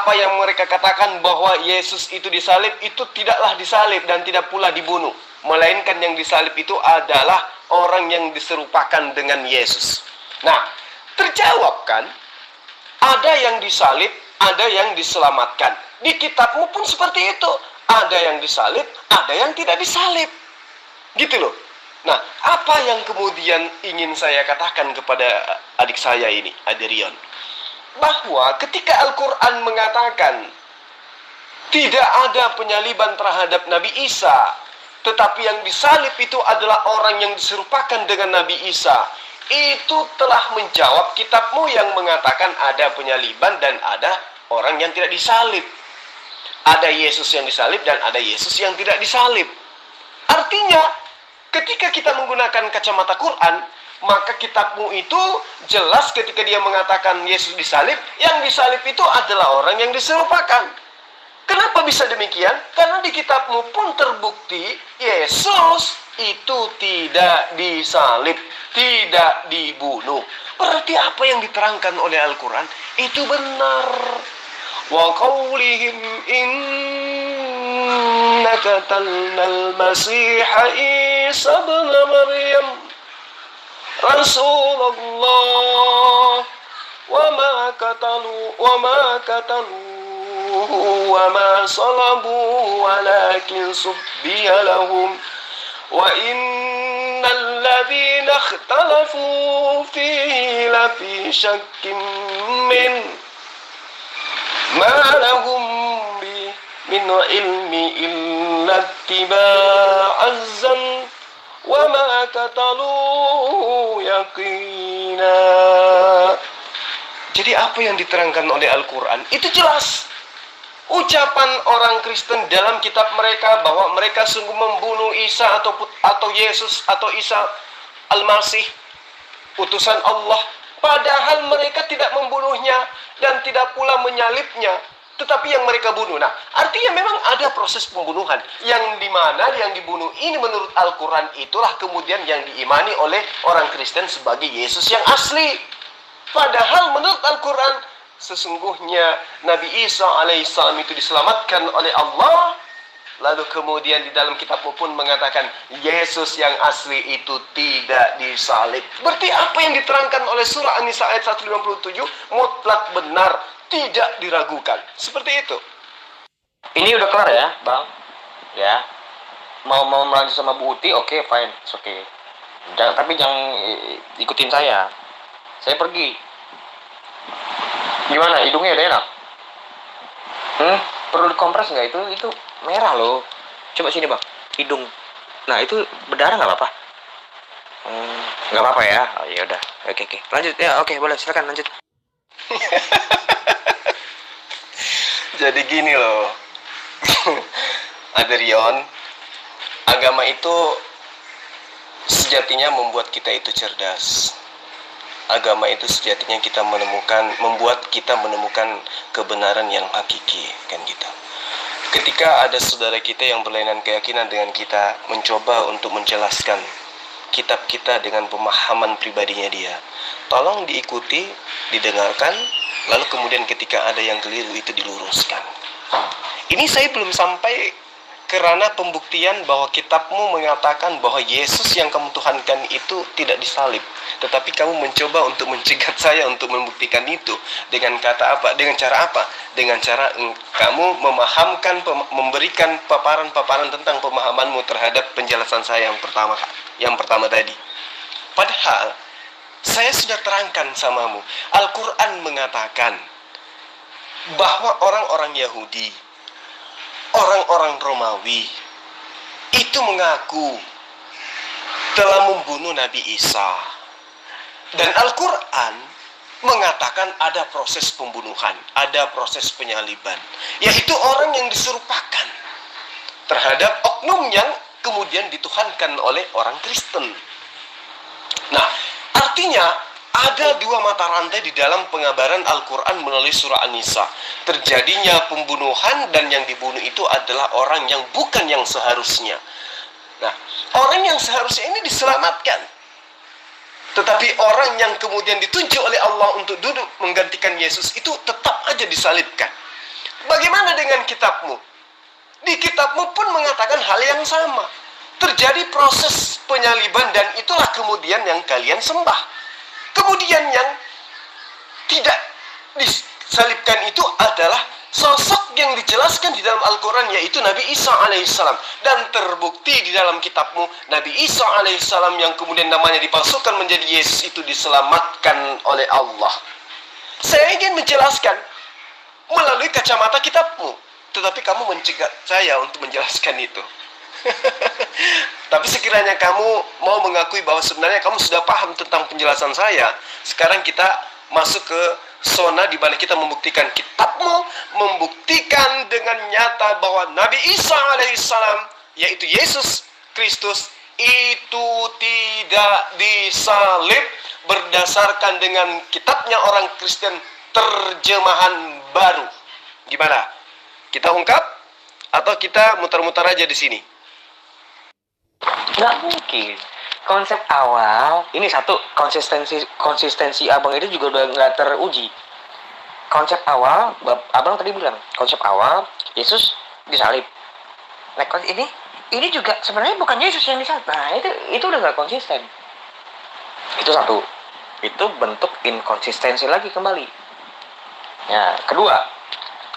apa yang mereka katakan bahwa Yesus itu disalib, itu tidaklah disalib dan tidak pula dibunuh, melainkan yang disalib itu adalah orang yang diserupakan dengan Yesus. Nah, terjawab kan? Ada yang disalib, ada yang diselamatkan. Di kitabmu pun seperti itu. Ada yang disalib, ada yang tidak disalib. Gitu loh. Nah, apa yang kemudian ingin saya katakan kepada adik saya ini, Adrian? Bahwa ketika Al-Quran mengatakan tidak ada penyaliban terhadap Nabi Isa, tetapi yang disalib itu adalah orang yang diserupakan dengan Nabi Isa, itu telah menjawab kitabmu yang mengatakan ada penyaliban dan ada orang yang tidak disalib. Ada Yesus yang disalib dan ada Yesus yang tidak disalib. Artinya, ketika kita menggunakan kacamata Quran, maka kitabmu itu jelas ketika dia mengatakan Yesus disalib, yang disalib itu adalah orang yang diserupakan. Kenapa bisa demikian? Karena di kitabmu pun terbukti Yesus itu tidak disalib, tidak dibunuh. Berarti apa yang diterangkan oleh Al-Quran itu benar. Wa qawlihim inna qatalnal masiha Isa ibn Maryam Rasulullah wa ma qataluhu wa ma salabuhu walakin subbiya lahum wa innal ladzina ikhtalafu fihi lafi syakkin min ma lahum min ilmi illa ittiba'az zann wa ma qataluhu yaqina. Jadi apa yang diterangkan oleh Al-Quran itu jelas. Ucapan orang Kristen dalam kitab mereka bahwa mereka sungguh membunuh Isa atau Yesus atau Isa Al-Masih, utusan Allah, padahal mereka tidak membunuhnya dan tidak pula menyalibnya, tetapi yang mereka bunuh. Nah, artinya memang ada proses pembunuhan yang dimana yang dibunuh ini menurut Al-Quran itulah kemudian yang diimani oleh orang Kristen sebagai Yesus yang asli. Padahal menurut Al-Quran sesungguhnya Nabi Isa alaihissalam itu diselamatkan oleh Allah. Lalu kemudian di dalam kitabmu pun mengatakan Yesus yang asli itu tidak disalib. Berarti apa yang diterangkan oleh surah An-Nisa ayat 157 mutlak benar, tidak diragukan. Seperti itu. Ini udah kelar ya, Bang? Ya. Mau melanjut sama Bu Uti, oke, fine, it's okay. Tapi jangan ikutin saya. Saya pergi. Gimana? Hidungnya udah enak? Perlu dikompres nggak? Itu merah loh. Coba sini, Bang. Hidung. Nah, itu berdarah nggak apa-apa? Nggak apa-apa ya? Oh, ya udah. Oke. Lanjut ya. Oke, boleh. Silakan lanjut. Jadi gini loh. Adrian, agama itu sejatinya membuat kita itu cerdas. Agama itu sejatinya membuat kita menemukan kebenaran yang hakiki, kan gitu. Ketika ada saudara kita yang berlainan keyakinan dengan kita mencoba untuk menjelaskan kitab kita dengan pemahaman pribadinya dia, tolong diikuti, didengarkan, lalu kemudian ketika ada yang keliru itu diluruskan. Ini saya belum sampai ke ranah pembuktian bahwa kitabmu mengatakan bahwa Yesus yang kamu tuhankan itu tidak disalib, tetapi kamu mencoba untuk mencegat saya untuk membuktikan itu dengan kata apa? Dengan cara apa? Dengan cara kamu memberikan paparan-paparan tentang pemahamanmu terhadap penjelasan saya yang pertama tadi. Padahal saya sudah terangkan samamu, Al-Quran mengatakan bahwa orang-orang Yahudi, orang-orang Romawi itu mengaku telah membunuh Nabi Isa. Dan Al-Quran mengatakan ada proses pembunuhan, ada proses penyaliban, yaitu orang yang diserupakan terhadap oknum yang kemudian dituhankan oleh orang Kristen. Nah, artinya ada dua mata rantai di dalam pengabaran Al-Quran melalui surah An-Nisa. Terjadinya pembunuhan dan yang dibunuh itu adalah orang yang bukan yang seharusnya. Nah, orang yang seharusnya ini diselamatkan. Tetapi orang yang kemudian ditunjuk oleh Allah untuk duduk menggantikan Yesus itu tetap aja disalibkan. Bagaimana dengan kitabmu? Di kitabmu pun mengatakan hal yang sama. Terjadi proses penyaliban dan itulah kemudian yang kalian sembah. Kemudian yang tidak disalibkan itu adalah sosok yang dijelaskan di dalam Al-Quran, yaitu Nabi Isa alaihissalam. Dan terbukti di dalam kitabmu, Nabi Isa alaihissalam yang kemudian namanya dipalsukan menjadi Yesus itu diselamatkan oleh Allah. Saya ingin menjelaskan melalui kacamata kitabmu, tetapi kamu mencegah saya untuk menjelaskan itu. Tapi sekiranya kamu mau mengakui bahwa sebenarnya kamu sudah paham tentang penjelasan saya, sekarang kita masuk ke zona di mana kita membuktikan kitabmu membuktikan dengan nyata bahwa Nabi Isa alaihissalam, yaitu Yesus Kristus, itu tidak disalib berdasarkan dengan kitabnya orang Kristen terjemahan baru. Gimana? Kita ungkap atau kita muter-muter aja di sini? Nggak mungkin. Konsep awal, ini satu, konsistensi abang itu juga udah nggak teruji. Konsep awal, abang tadi bilang, konsep awal, Yesus disalib. Nah, ini juga sebenarnya bukan Yesus yang disalib. Nah, itu udah nggak konsisten. Itu satu. Itu bentuk inkonsistensi lagi kembali. Nah, kedua,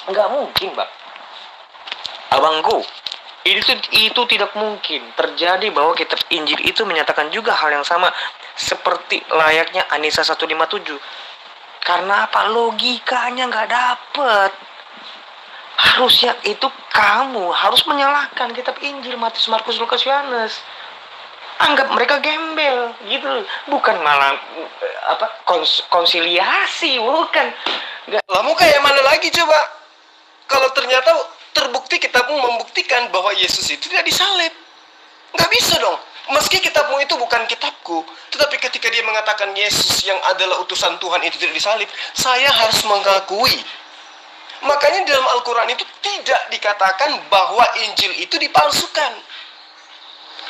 nggak mungkin, Bang. Abangku, itu tidak mungkin terjadi bahwa kitab Injil itu menyatakan juga hal yang sama seperti layaknya Anisa 157. Karena apa? Logikanya nggak dapet. Harusnya itu kamu harus menyalahkan kitab Injil Matius, Markus, Lukas, Yohanes. Anggap mereka gembel gitu, bukan malah konsiliasi, bukan. Lah mau kayak mana lagi coba? Kalau ternyata terbukti kitabmu membuktikan bahwa Yesus itu tidak disalib. Nggak bisa dong. Meski kitabmu itu bukan kitabku, tetapi ketika dia mengatakan Yesus yang adalah utusan Tuhan itu tidak disalib, saya harus mengakui. Makanya dalam Al-Quran itu tidak dikatakan bahwa Injil itu dipalsukan.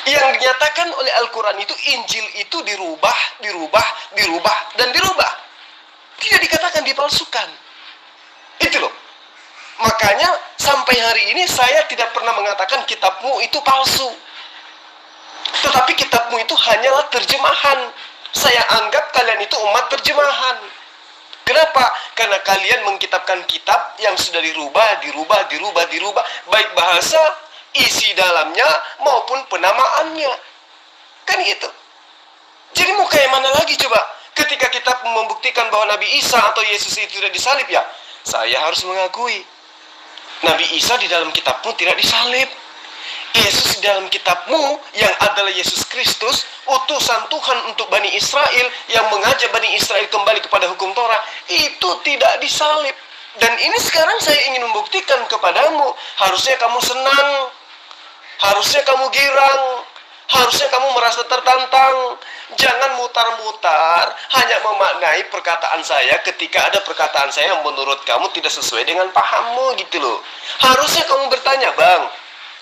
Yang dinyatakan oleh Al-Quran itu Injil itu dirubah, dan dirubah. Tidak dikatakan dipalsukan. Itu loh. Makanya sampai hari ini saya tidak pernah mengatakan kitabmu itu palsu. Tetapi kitabmu itu hanyalah terjemahan. Saya anggap kalian itu umat terjemahan. Kenapa? Karena kalian mengkitabkan kitab yang sudah dirubah. Baik bahasa, isi dalamnya, maupun penamaannya. Kan gitu. Jadi mau kayak mana lagi coba? Ketika kitab membuktikan bahwa Nabi Isa atau Yesus itu tidak disalib, ya saya harus mengakui Nabi Isa di dalam kitabmu tidak disalib. Yesus di dalam kitabmu yang adalah Yesus Kristus, utusan Tuhan untuk Bani Israel yang mengajak Bani Israel kembali kepada hukum Torah, itu tidak disalib. Dan ini sekarang saya ingin membuktikan kepadamu. Harusnya kamu senang, harusnya kamu girang, harusnya kamu merasa tertantang. Jangan mutar-mutar hanya memaknai perkataan saya ketika ada perkataan saya yang menurut kamu tidak sesuai dengan pahammu gitu loh. Harusnya kamu bertanya, Bang,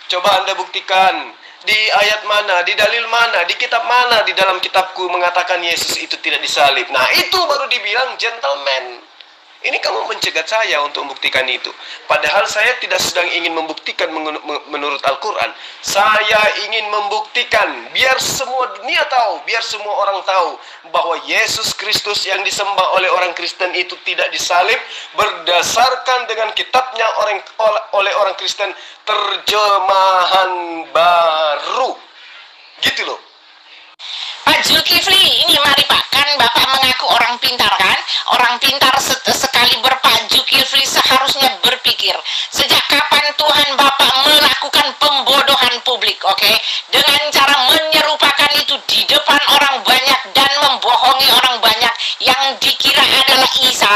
coba Anda buktikan di ayat mana, di dalil mana, di kitab mana di dalam kitabku mengatakan Yesus itu tidak disalib. Nah, itu baru dibilang gentleman. Ini kamu mencegat saya untuk membuktikan itu. Padahal saya tidak sedang ingin membuktikan menurut Al-Quran. Saya ingin membuktikan, biar semua dunia tahu, biar semua orang tahu, bahwa Yesus Kristus yang disembah oleh orang Kristen itu tidak disalib, berdasarkan dengan kitabnya oleh orang Kristen, terjemahan baru. Gitu loh. Pak Zulkifli, ini mari Pak, kan Bapak mengaku orang pintar kan? Orang pintar sekali Pak Zulkifli seharusnya berpikir, sejak kapan Tuhan Bapak melakukan pembodohan publik, oke? Dengan cara menyerupakan itu di depan orang banyak dan membohongi orang banyak yang dikira adalah Isa,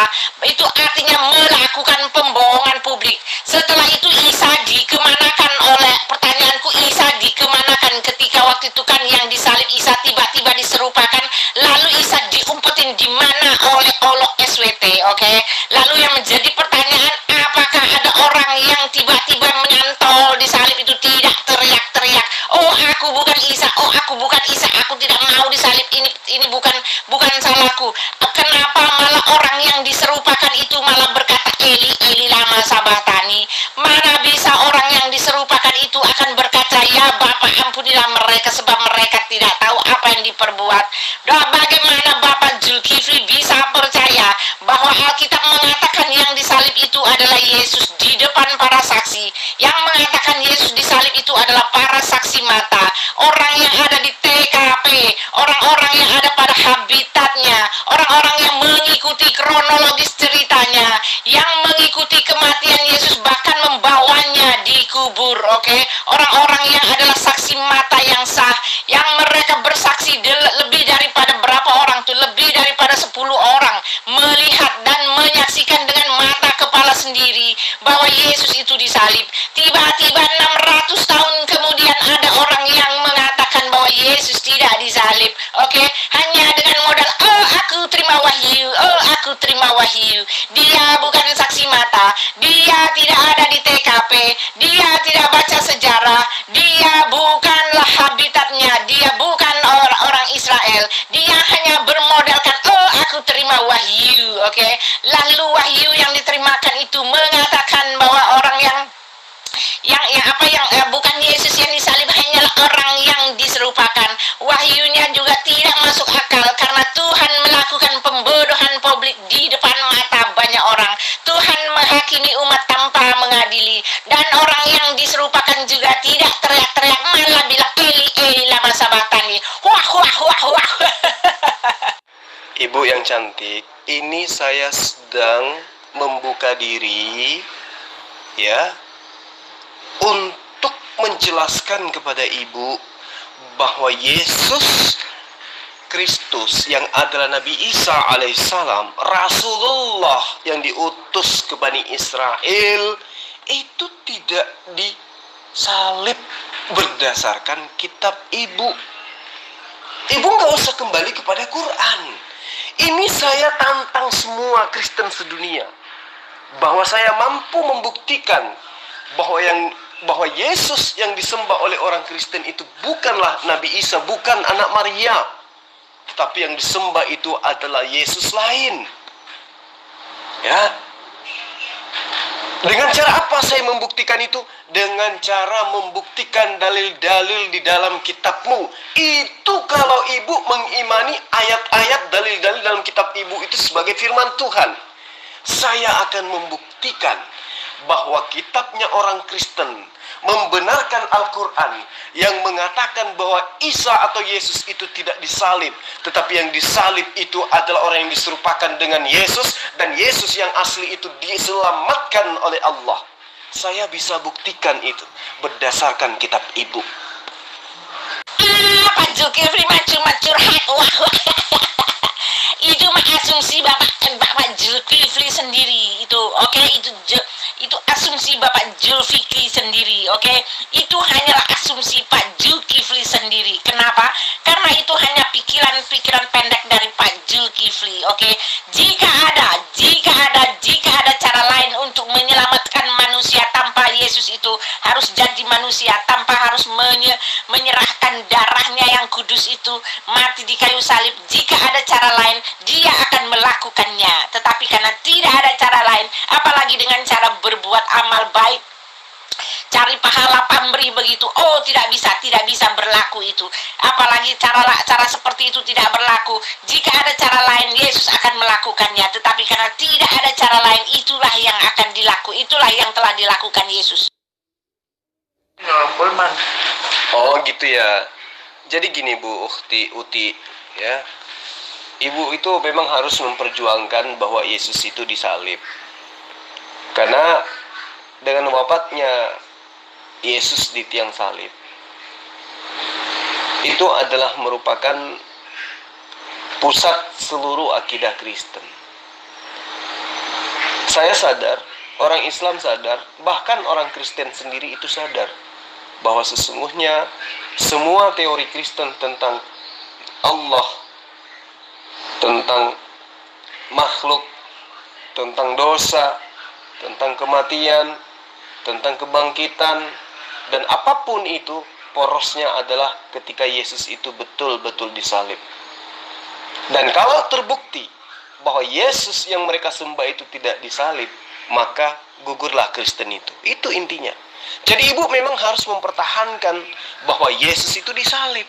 itu artinya melakukan pembohongan publik. Setelah itu Isa dikemanakan oleh, pertanyaanku, Isa dikemanakan ketika waktu itu kan yang disalib Isa tiba-tiba diserupakan, lalu Isa diumpetin di mana oleh olok SWT, oke? Lalu yang menjadi pertanyaan, apakah ada orang yang tiba-tiba menyantol disalib itu tidak teriak-teriak, oh aku bukan Isa, oh aku bukan Isa, aku tidak mau disalib, ini bukan salahku. Kenapa malah orang yang diserupakan itu malah rohani. Mana bisa orang yang diserupakan itu akan berkata, ya Bapa ampunilah mereka sebab mereka tidak tahu apa yang diperbuat. Dan bagaimana Bapak Zulkifli bisa percaya bahwa Alkitab mengatakan yang disalib itu adalah Yesus di depan para saksi? Yang mengatakan Yesus disalib itu adalah para saksi mata, orang yang ada di TKP, orang-orang yang ada pada habitatnya, orang-orang yang mengikuti kronologis ceritanya, yang mengikuti kematian Yesus bahkan membawanya dikubur. Oke, orang-orang yang adalah saksi mata yang sah, yang mereka bersaksi lebih daripada berapa orang tuh, lebih daripada 10 orang melihat dan menyaksikan dengan mata kepala sendiri bahwa Yesus itu disalib. Tiba-tiba 600 tahun kemudian ada orang yang mengatakan bahwa Yesus tidak disalib. Oke, hanya dengan modal aku terima wahyu, aku terima wahyu. Dia bukan saksi mata, dia tidak ada di TKP, dia tidak baca sejarah, dia bukanlah habitatnya, dia bukan orang Israel. Dia hanya bermodalkan aku terima wahyu. Oke, lalu wahyu yang diterimakan itu mengatakan bahwa orang yang bukan Yesus yang disalib hanyalah orang yang diserupakan. Wahyunya juga tidak masuk akal karena Tuhan melakukan pembodohan publik di depan mata banyak orang. Tuhan menghakimi umat tanpa mengadili, dan orang yang diserupakan juga tidak teriak-teriak, malah bilang Eli Eli lama sabatani. Wah wah wah wah. Ibu yang cantik, ini saya sedang membuka diri ya untuk menjelaskan kepada ibu bahwa Yesus Kristus yang adalah Nabi Isa alaihissalam, Rasulullah yang diutus ke Bani Israel, itu tidak disalib berdasarkan kitab ibu. Ibu nggak usah kembali kepada Quran. Ini saya tantang semua Kristen sedunia bahwa saya mampu membuktikan bahwa Yesus yang disembah oleh orang Kristen itu bukanlah Nabi Isa, bukan anak Maria, tetapi yang disembah itu adalah Yesus lain. Ya. Dengan cara apa saya membuktikan itu? Dengan cara membuktikan dalil-dalil di dalam kitabmu. Itu kalau ibu mengimani ayat-ayat dalil-dalil dalam kitab ibu itu sebagai firman Tuhan. Saya akan membuktikan bahwa kitabnya orang Kristen membenarkan Al-Quran yang mengatakan bahwa Isa atau Yesus itu tidak disalib, tetapi yang disalib itu adalah orang yang diserupakan dengan Yesus, dan Yesus yang asli itu diselamatkan oleh Allah. Saya bisa buktikan itu berdasarkan kitab ibu. Pak Zulkifli cuma curhat. Itu mah asumsi Bapak Zulkifli sendiri itu. Oke, itu asumsi Bapak Zulkifli sendiri. Oke, itu hanyalah asumsi Pak Zulkifli sendiri. Kenapa? Karena itu hanya pikiran pendek dari Pak Zulkifli. Oke, jika ada cara lain untuk menyelamatkan manusia tanpa Yesus itu harus jadi manusia, tanpa harus menyerahkan darahnya yang kudus itu mati di kayu salib. Jika ada cara lain, dia akan melakukannya. Tetapi karena tidak ada cara lain, apalagi dengan cara berbuat amal baik, cari pahala pamrih begitu, tidak bisa berlaku itu. Apalagi cara seperti itu tidak berlaku. Jika ada cara lain, Yesus akan melakukannya. Tetapi karena tidak ada cara lain, itulah yang akan itulah yang telah dilakukan Yesus. Oh gitu ya. Jadi gini Bu Uti ya. Ibu itu memang harus memperjuangkan bahwa Yesus itu disalib. Karena dengan wafatnya Yesus di tiang salib, itu adalah merupakan pusat seluruh akidah Kristen. Saya sadar, orang Islam sadar, bahkan orang Kristen sendiri itu sadar bahwa sesungguhnya semua teori Kristen tentang Allah, tentang makhluk, tentang dosa, tentang kematian, tentang kebangkitan, dan apapun itu, porosnya adalah ketika Yesus itu betul-betul disalib. Dan kalau terbukti bahwa Yesus yang mereka sembah itu tidak disalib, maka gugurlah Kristen itu. Itu intinya. Jadi ibu memang harus mempertahankan bahwa Yesus itu disalib.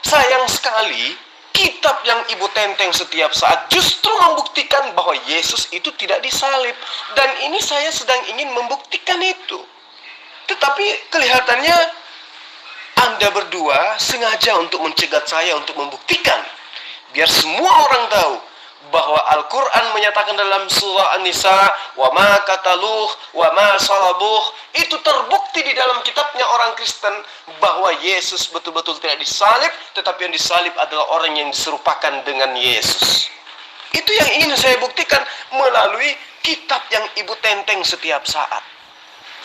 Sayang sekali, kitab yang ibu tenteng setiap saat justru membuktikan bahwa Yesus itu tidak disalib. Dan ini saya sedang ingin membuktikan itu. Tetapi kelihatannya Anda berdua sengaja untuk mencegat saya untuk membuktikan. Biar semua orang tahu bahwa Al-Quran menyatakan dalam surah An-Nisa, wa ma kataluh, wa ma salabuh. Itu terbukti di dalam kitabnya orang Kristen bahwa Yesus betul-betul tidak disalib, tetapi yang disalib adalah orang yang diserupakan dengan Yesus. Itu yang ingin saya buktikan melalui kitab yang ibu tenteng setiap saat.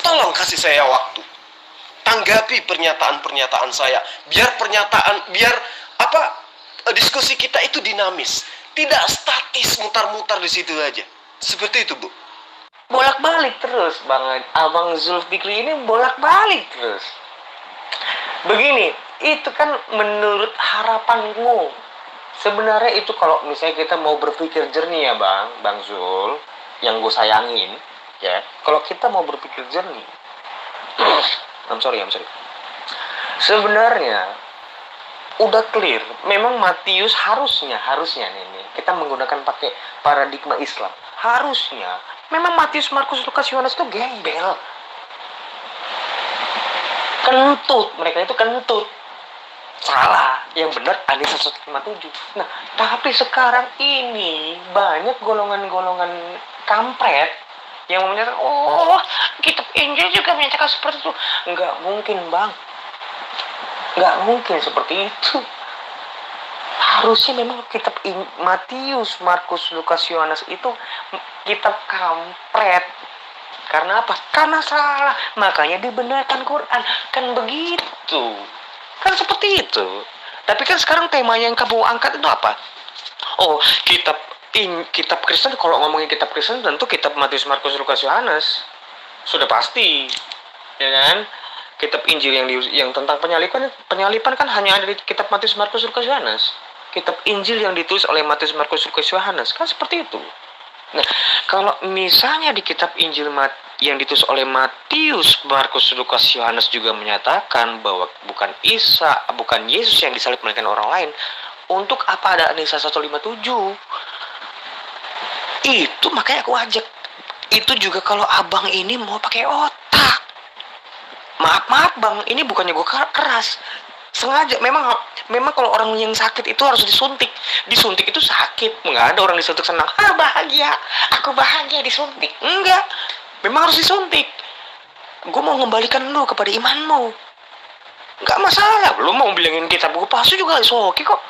Tolong kasih saya waktu. Tanggapi pernyataan-pernyataan saya. Biar diskusi kita itu dinamis. Tidak statis mutar-mutar di situ aja. Seperti itu, Bu. Bolak-balik terus, Abang Zulfikri ini bolak-balik terus. Begini, itu kan menurut harapanmu. Sebenarnya itu kalau misalnya kita mau berpikir jernih ya Bang Zul, yang gue sayangin, ya. Kalau kita mau berpikir jernih, I'm sorry. Sebenarnya udah clear, memang Matius harusnya nih kita menggunakan pakai paradigma Islam. Harusnya memang Matius, Markus, Lukas, Yohanes itu gembel. Kentut, mereka itu kentut. Salah, yang benar ada 157. Nah, tapi sekarang ini banyak golongan-golongan kampret yang menyatakan, oh, kitab Injil juga menyatakan seperti itu. Enggak mungkin, Bang. Nggak mungkin seperti itu. Harusnya memang kitab Matius, Markus, Lukas, Yohanes itu kitab kampret. Karena apa? Karena salah. Makanya dibenarkan Quran. Kan begitu. Kan seperti itu. Tapi kan sekarang temanya yang kamu angkat itu apa? Oh, kitab Kristen. Kalau ngomongin kitab Kristen tentu kitab Matius, Markus, Lukas, Yohanes. Sudah pasti. Ya kan? Kitab Injil yang tentang penyalipan kan hanya ada di kitab Matius, Markus, Lukas, Yohanes. Kitab Injil yang ditulis oleh Matius, Markus, Lukas, Yohanes kan seperti itu. Nah, kalau misalnya di kitab Injil yang ditulis oleh Matius, Markus, Lukas, Yohanes juga menyatakan bahwa bukan Yesus yang disalib melainkan orang lain, untuk apa ada An-Nisa 157? Itu makanya aku ajak. Itu juga kalau abang ini mau pakai otak. Maaf Bang, ini bukannya gue keras. Sengaja, memang kalau orang yang sakit itu harus disuntik. Disuntik itu sakit. Nggak ada orang disuntik senang. Bahagia, aku bahagia disuntik. Enggak, memang harus disuntik. Gue mau mengembalikan lu kepada imanmu. Nggak masalah. Lu mau bilangin kitab gue palsu juga oke kok.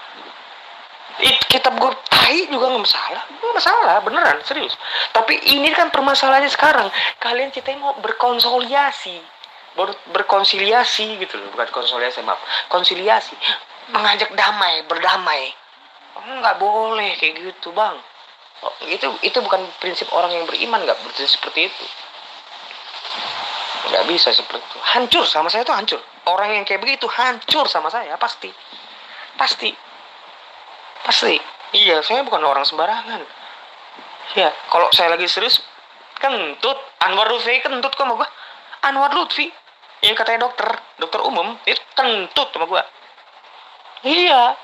Kitab gue tai juga nggak masalah. Nggak masalah, beneran, serius. Tapi ini kan permasalahannya sekarang. Kalian kita mau berkonsoliasi, berkonsiliasi gitu loh, bukan konsolidasi, maaf, konsiliasi, mengajak berdamai. Nggak boleh kayak gitu, Bang. Itu bukan prinsip orang yang beriman, nggak berprinsip seperti itu. Nggak bisa seperti itu. Hancur sama saya itu hancur. Orang yang kayak begitu hancur sama saya, pasti. Iya, saya bukan orang sembarangan. Ya, kalau saya lagi serius, kentut. Anwar Lutfi kentut kok sama gua. Anwar Lutfi yang katanya dokter umum itu kentut sama gua. Iya,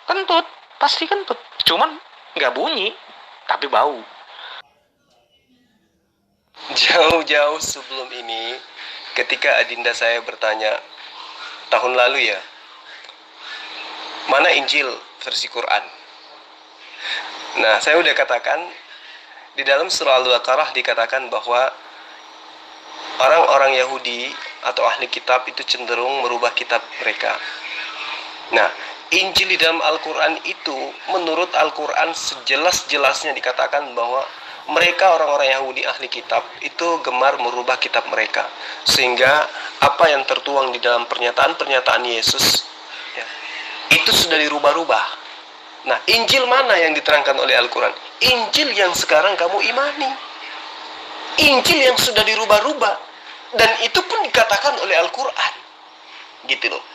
kentut, pasti kentut. Cuman nggak bunyi, tapi bau. Jauh-jauh sebelum ini, ketika adinda saya bertanya tahun lalu ya, mana Injil versi Quran? Nah, saya udah katakan di dalam surah Al-Baqarah dikatakan bahwa orang-orang Yahudi atau ahli kitab itu cenderung merubah kitab mereka. Nah, Injil di dalam Al-Quran itu, menurut Al-Quran sejelas-jelasnya dikatakan bahwa mereka orang-orang Yahudi ahli kitab itu gemar merubah kitab mereka. Sehingga apa yang tertuang di dalam pernyataan-pernyataan Yesus ya, itu sudah dirubah-rubah. Nah, Injil mana yang diterangkan oleh Al-Quran? Injil yang sekarang kamu imani. Injil yang sudah dirubah-rubah. Dan itu pun dikatakan oleh Al-Quran. Gitu loh.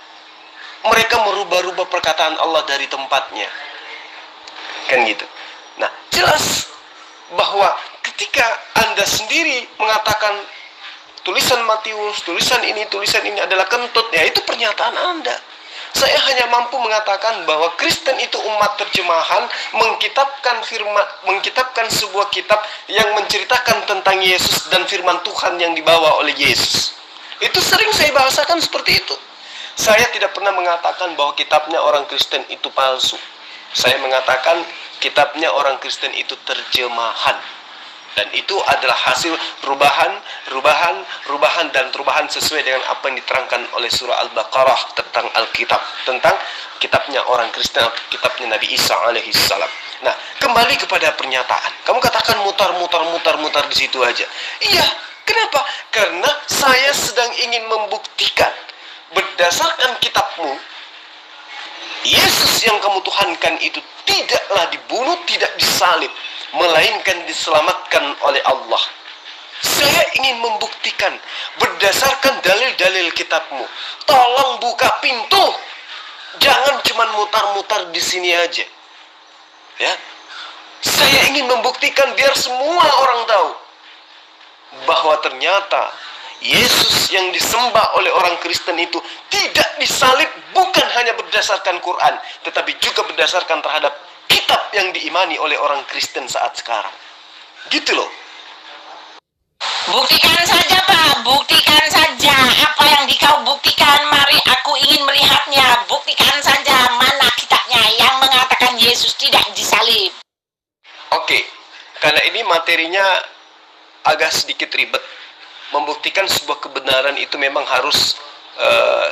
Mereka merubah-rubah perkataan Allah dari tempatnya. Kan gitu. Nah, jelas bahwa ketika Anda sendiri mengatakan tulisan Matius, tulisan ini adalah kentut, ya itu pernyataan Anda. Saya hanya mampu mengatakan bahwa Kristen itu umat terjemahan, mengkitabkan sebuah kitab yang menceritakan tentang Yesus dan firman Tuhan yang dibawa oleh Yesus. Itu sering saya bahasakan seperti itu. Saya tidak pernah mengatakan bahwa kitabnya orang Kristen itu palsu. Saya mengatakan kitabnya orang Kristen itu terjemahan. Dan itu adalah hasil perubahan sesuai dengan apa yang diterangkan oleh surah Al-Baqarah tentang Alkitab, tentang kitabnya orang Kristen, kitabnya Nabi Isa alaihissalam. Nah, kembali kepada pernyataan. Kamu katakan mutar di situ aja. Iya, kenapa? Karena saya sedang ingin membuktikan berdasarkan kitabmu, Yesus yang kamu tuhankan itu tidaklah dibunuh, tidak disalib, melainkan diselamatkan oleh Allah. Saya ingin membuktikan berdasarkan dalil-dalil kitabmu. Tolong buka pintu. Jangan cuma mutar-mutar di sini aja. Ya. Saya ingin membuktikan biar semua orang tahu bahwa ternyata Yesus yang disembah oleh orang Kristen itu tidak disalib, bukan hanya berdasarkan Quran, tetapi juga berdasarkan terhadap kitab yang diimani oleh orang Kristen saat sekarang. Gitu loh. Buktikan saja, Pak. Buktikan saja. Apa yang kau buktikan, mari aku ingin melihatnya. Buktikan saja mana kitabnya yang mengatakan Yesus tidak disalib. Oke, karena ini materinya agak sedikit ribet. Membuktikan sebuah kebenaran itu memang harus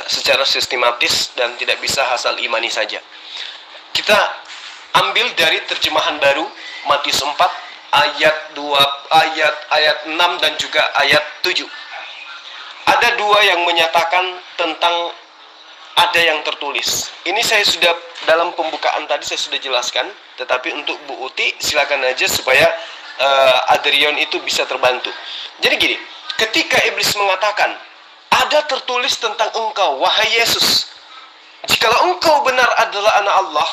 secara sistematis dan tidak bisa asal imani saja. Kita ambil dari terjemahan baru Matius 4 ayat 6 dan juga ayat 7. Ada dua yang menyatakan tentang ada yang tertulis. Ini saya sudah dalam pembukaan tadi saya sudah jelaskan, tetapi untuk Bu Uti silakan aja supaya Adrian itu bisa terbantu. Jadi gini, ketika iblis mengatakan, ada tertulis tentang engkau, wahai Yesus, jikalau engkau benar adalah anak Allah,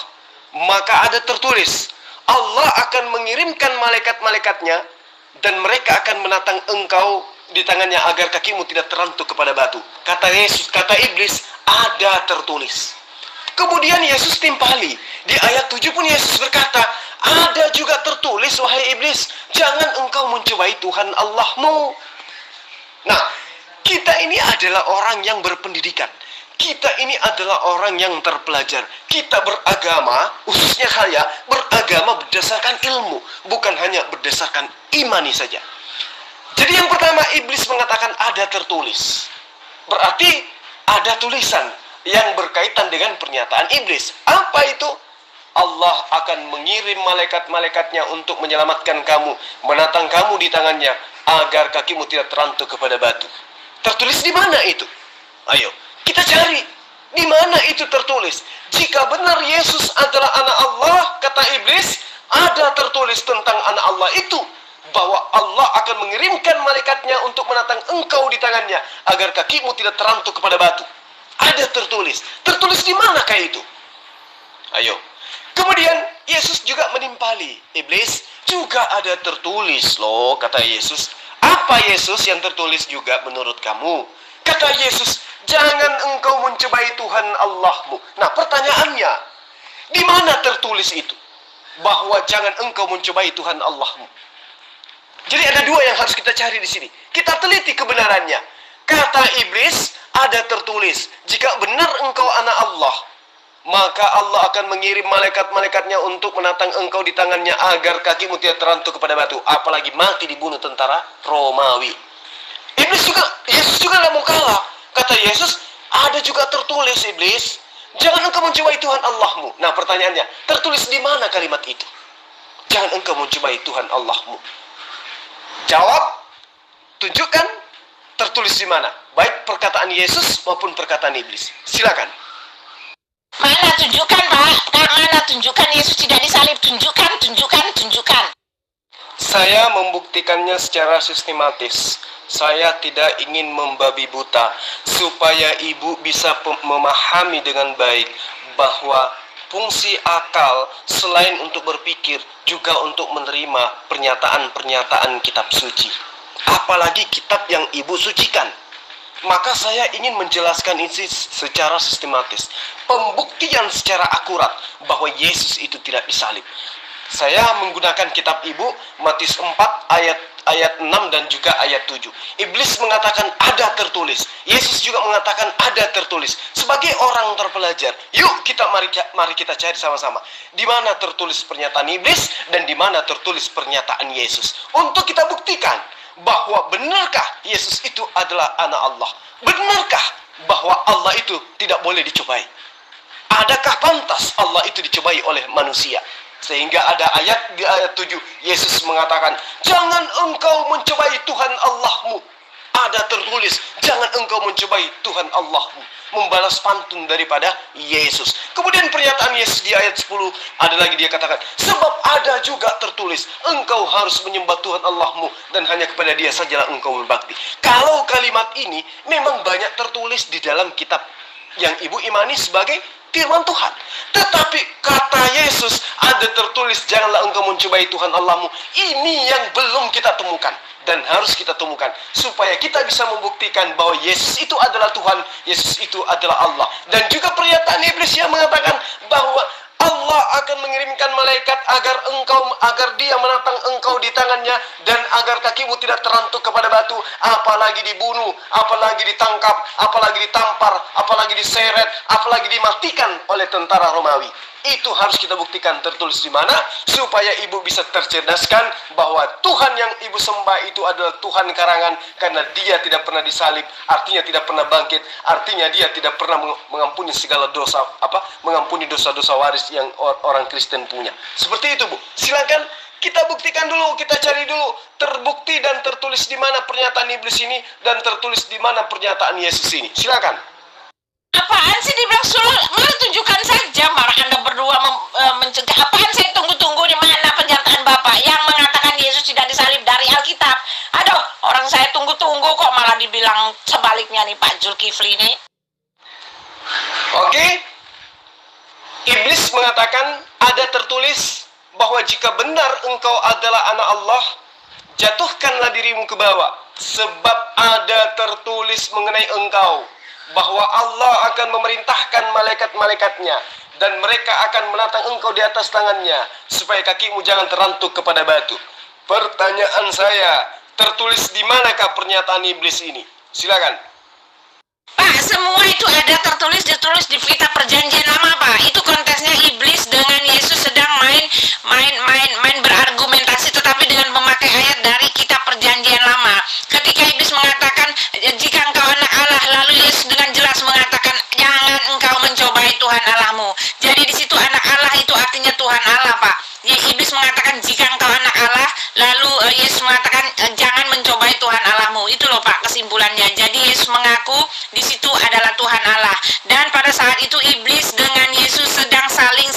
maka ada tertulis, Allah akan mengirimkan malaikat-malaikatnya, dan mereka akan menatang engkau di tangannya agar kakimu tidak terantuk kepada batu. Kata Yesus, kata iblis, ada tertulis. Kemudian Yesus timpali. Di ayat 7 pun Yesus berkata, ada juga tertulis, wahai iblis, jangan engkau mencobai Tuhan Allahmu. Nah, kita ini adalah orang yang berpendidikan. Kita ini adalah orang yang terpelajar. Kita beragama, khususnya saya, beragama berdasarkan ilmu, bukan hanya berdasarkan imani saja. Jadi yang pertama, iblis mengatakan ada tertulis. Berarti ada tulisan yang berkaitan dengan pernyataan iblis. Apa itu? Allah akan mengirim malaikat-malaikatnya untuk menyelamatkan kamu, menatang kamu di tangannya, agar kakimu tidak terantuk kepada batu. Tertulis di mana itu? Ayo, kita cari. Di mana itu tertulis? Jika benar Yesus adalah anak Allah, kata iblis, ada tertulis tentang anak Allah itu, bahwa Allah akan mengirimkan malaikatnya untuk menatang engkau di tangannya, agar kakimu tidak terantuk kepada batu. Ada tertulis. Tertulis di manakah itu? Ayo. Kemudian Yesus juga menimpali iblis, juga ada tertulis loh, kata Yesus. Apa Yesus yang tertulis juga menurut kamu? Kata Yesus, jangan engkau mencobai Tuhan Allahmu. Nah, pertanyaannya, di mana tertulis itu? Bahwa jangan engkau mencobai Tuhan Allahmu. Jadi ada dua yang harus kita cari di sini. Kita teliti kebenarannya. Kata iblis, ada tertulis, jika benar engkau anak Allah, maka Allah akan mengirim malaikat-malaikatnya untuk menatang engkau di tangannya, agar kakimu tidak terantuk kepada batu, apalagi mati dibunuh tentara Romawi. Yesus juga tidak mau kalah. Kata Yesus, ada juga tertulis iblis, jangan engkau mencobai Tuhan Allahmu. Nah, pertanyaannya, tertulis di mana kalimat itu? Jangan engkau mencobai Tuhan Allahmu. Jawab, tunjukkan tertulis di mana, baik perkataan Yesus maupun perkataan iblis. Silakan. Mana tunjukkan, Pak? Mana tunjukkan Yesus tidak disalib? Tunjukkan. Saya membuktikannya secara sistematis. Saya tidak ingin membabi buta, supaya ibu bisa memahami dengan baik bahwa fungsi akal selain untuk berpikir juga untuk menerima pernyataan-pernyataan kitab suci, apalagi kitab yang ibu sucikan. Maka saya ingin menjelaskan ini secara sistematis, pembuktian secara akurat bahwa Yesus itu tidak disalib. Saya menggunakan kitab ibu, Matius 4 ayat 6 dan juga ayat 7. Iblis mengatakan ada tertulis, Yesus juga mengatakan ada tertulis. Sebagai orang terpelajar, yuk mari kita cari sama-sama di mana tertulis pernyataan iblis dan di mana tertulis pernyataan Yesus, untuk kita buktikan bahwa benarkah Yesus itu adalah anak Allah? Benarkah bahwa Allah itu tidak boleh dicobai? Adakah pantas Allah itu dicobai oleh manusia? Sehingga ada ayat di ayat 7, Yesus mengatakan, jangan engkau mencobai Tuhan Allahmu. Ada tertulis, jangan engkau mencobai Tuhan Allahmu. Membalas pantun daripada Yesus. Kemudian pernyataan Yesus di ayat 10, ada lagi dia katakan, sebab ada juga tertulis, engkau harus menyembah Tuhan Allahmu dan hanya kepada dia sajalah engkau berbakti. Kalau kalimat ini memang banyak tertulis di dalam kitab yang ibu imani sebagai firman Tuhan. Tetapi kata Yesus ada tertulis, janganlah engkau mencobai Tuhan Allahmu. Ini yang belum kita temukan dan harus kita temukan, supaya kita bisa membuktikan bahwa Yesus itu adalah Tuhan, Yesus itu adalah Allah. Dan juga pernyataan iblis yang mengatakan bahwa Allah akan mengirimkan malaikat agar dia menatang engkau di tangannya, dan agar kakimu tidak terantuk kepada batu, apalagi dibunuh, apalagi ditangkap, apalagi ditampar, apalagi diseret, apalagi dimatikan oleh tentara Romawi. Itu harus kita buktikan tertulis di mana, supaya ibu bisa tercerdaskan bahwa Tuhan yang ibu sembah itu adalah Tuhan karangan, karena dia tidak pernah disalib, artinya tidak pernah bangkit, artinya dia tidak pernah mengampuni segala dosa, mengampuni dosa-dosa waris yang orang Kristen punya. Seperti itu, Bu. Silakan kita buktikan dulu, kita cari dulu terbukti dan tertulis di mana pernyataan iblis ini dan tertulis di mana pernyataan Yesus ini. Silakan. Apaan sih dibilang suruh? Malah tunjukkan saja, marah Anda berdua mencegah. Apaan saya tunggu-tunggu di mana pernyataan Bapak yang mengatakan Yesus tidak disalib dari Alkitab? Aduh, orang saya tunggu-tunggu kok malah dibilang sebaliknya nih Pak Zulkifli ini. Oke. Iblis mengatakan ada tertulis bahwa jika benar engkau adalah anak Allah, jatuhkanlah dirimu ke bawah, sebab ada tertulis mengenai engkau bahwa Allah akan memerintahkan malaikat-malaikatnya dan mereka akan menatang engkau di atas tangannya supaya kakimu jangan terantuk kepada batu. Pertanyaan saya, tertulis di manakah pernyataan iblis ini? Silakan. Pak, semua itu ada ditulis di kitab perjanjian lama, Pak. Itu konteksnya iblis dengan Yesus sedang main berargumentasi, tetapi dengan memakai ayat dari kitab perjanjian lama. Ketika iblis mengatakan, jika engkau anak Allah, lalu Yesus dengan jelas mengatakan, jangan engkau mencobai Tuhan Allahmu. Jadi di situ anak Allah itu artinya Tuhan Allah, Pak. Ya, iblis mengatakan jika engkau anak Allah, lalu Yesus mengatakan jangan mencobai Tuhan Allahmu. Itu loh Pak kesimpulannya. Jadi Yesus mengaku di situ adalah Tuhan Allah. Dan pada saat itu iblis dengan Yesus sedang saling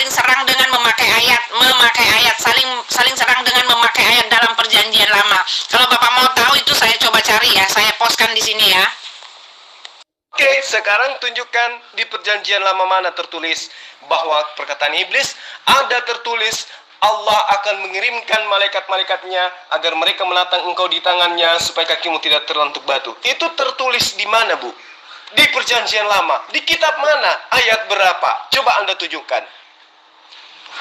serang dengan memakai ayat, saling serang dengan memakai ayat dalam perjanjian lama. Kalau Bapak mau tahu itu saya coba cari ya, saya postkan di sini ya. Oke, sekarang tunjukkan di perjanjian lama mana tertulis bahwa perkataan iblis ada tertulis Allah akan mengirimkan malaikat-malaikatnya agar mereka menatang engkau di tangannya supaya kakimu tidak terlentuk batu. Itu tertulis di mana, Bu? Di perjanjian lama. Di kitab mana? Ayat berapa? Coba Anda tunjukkan.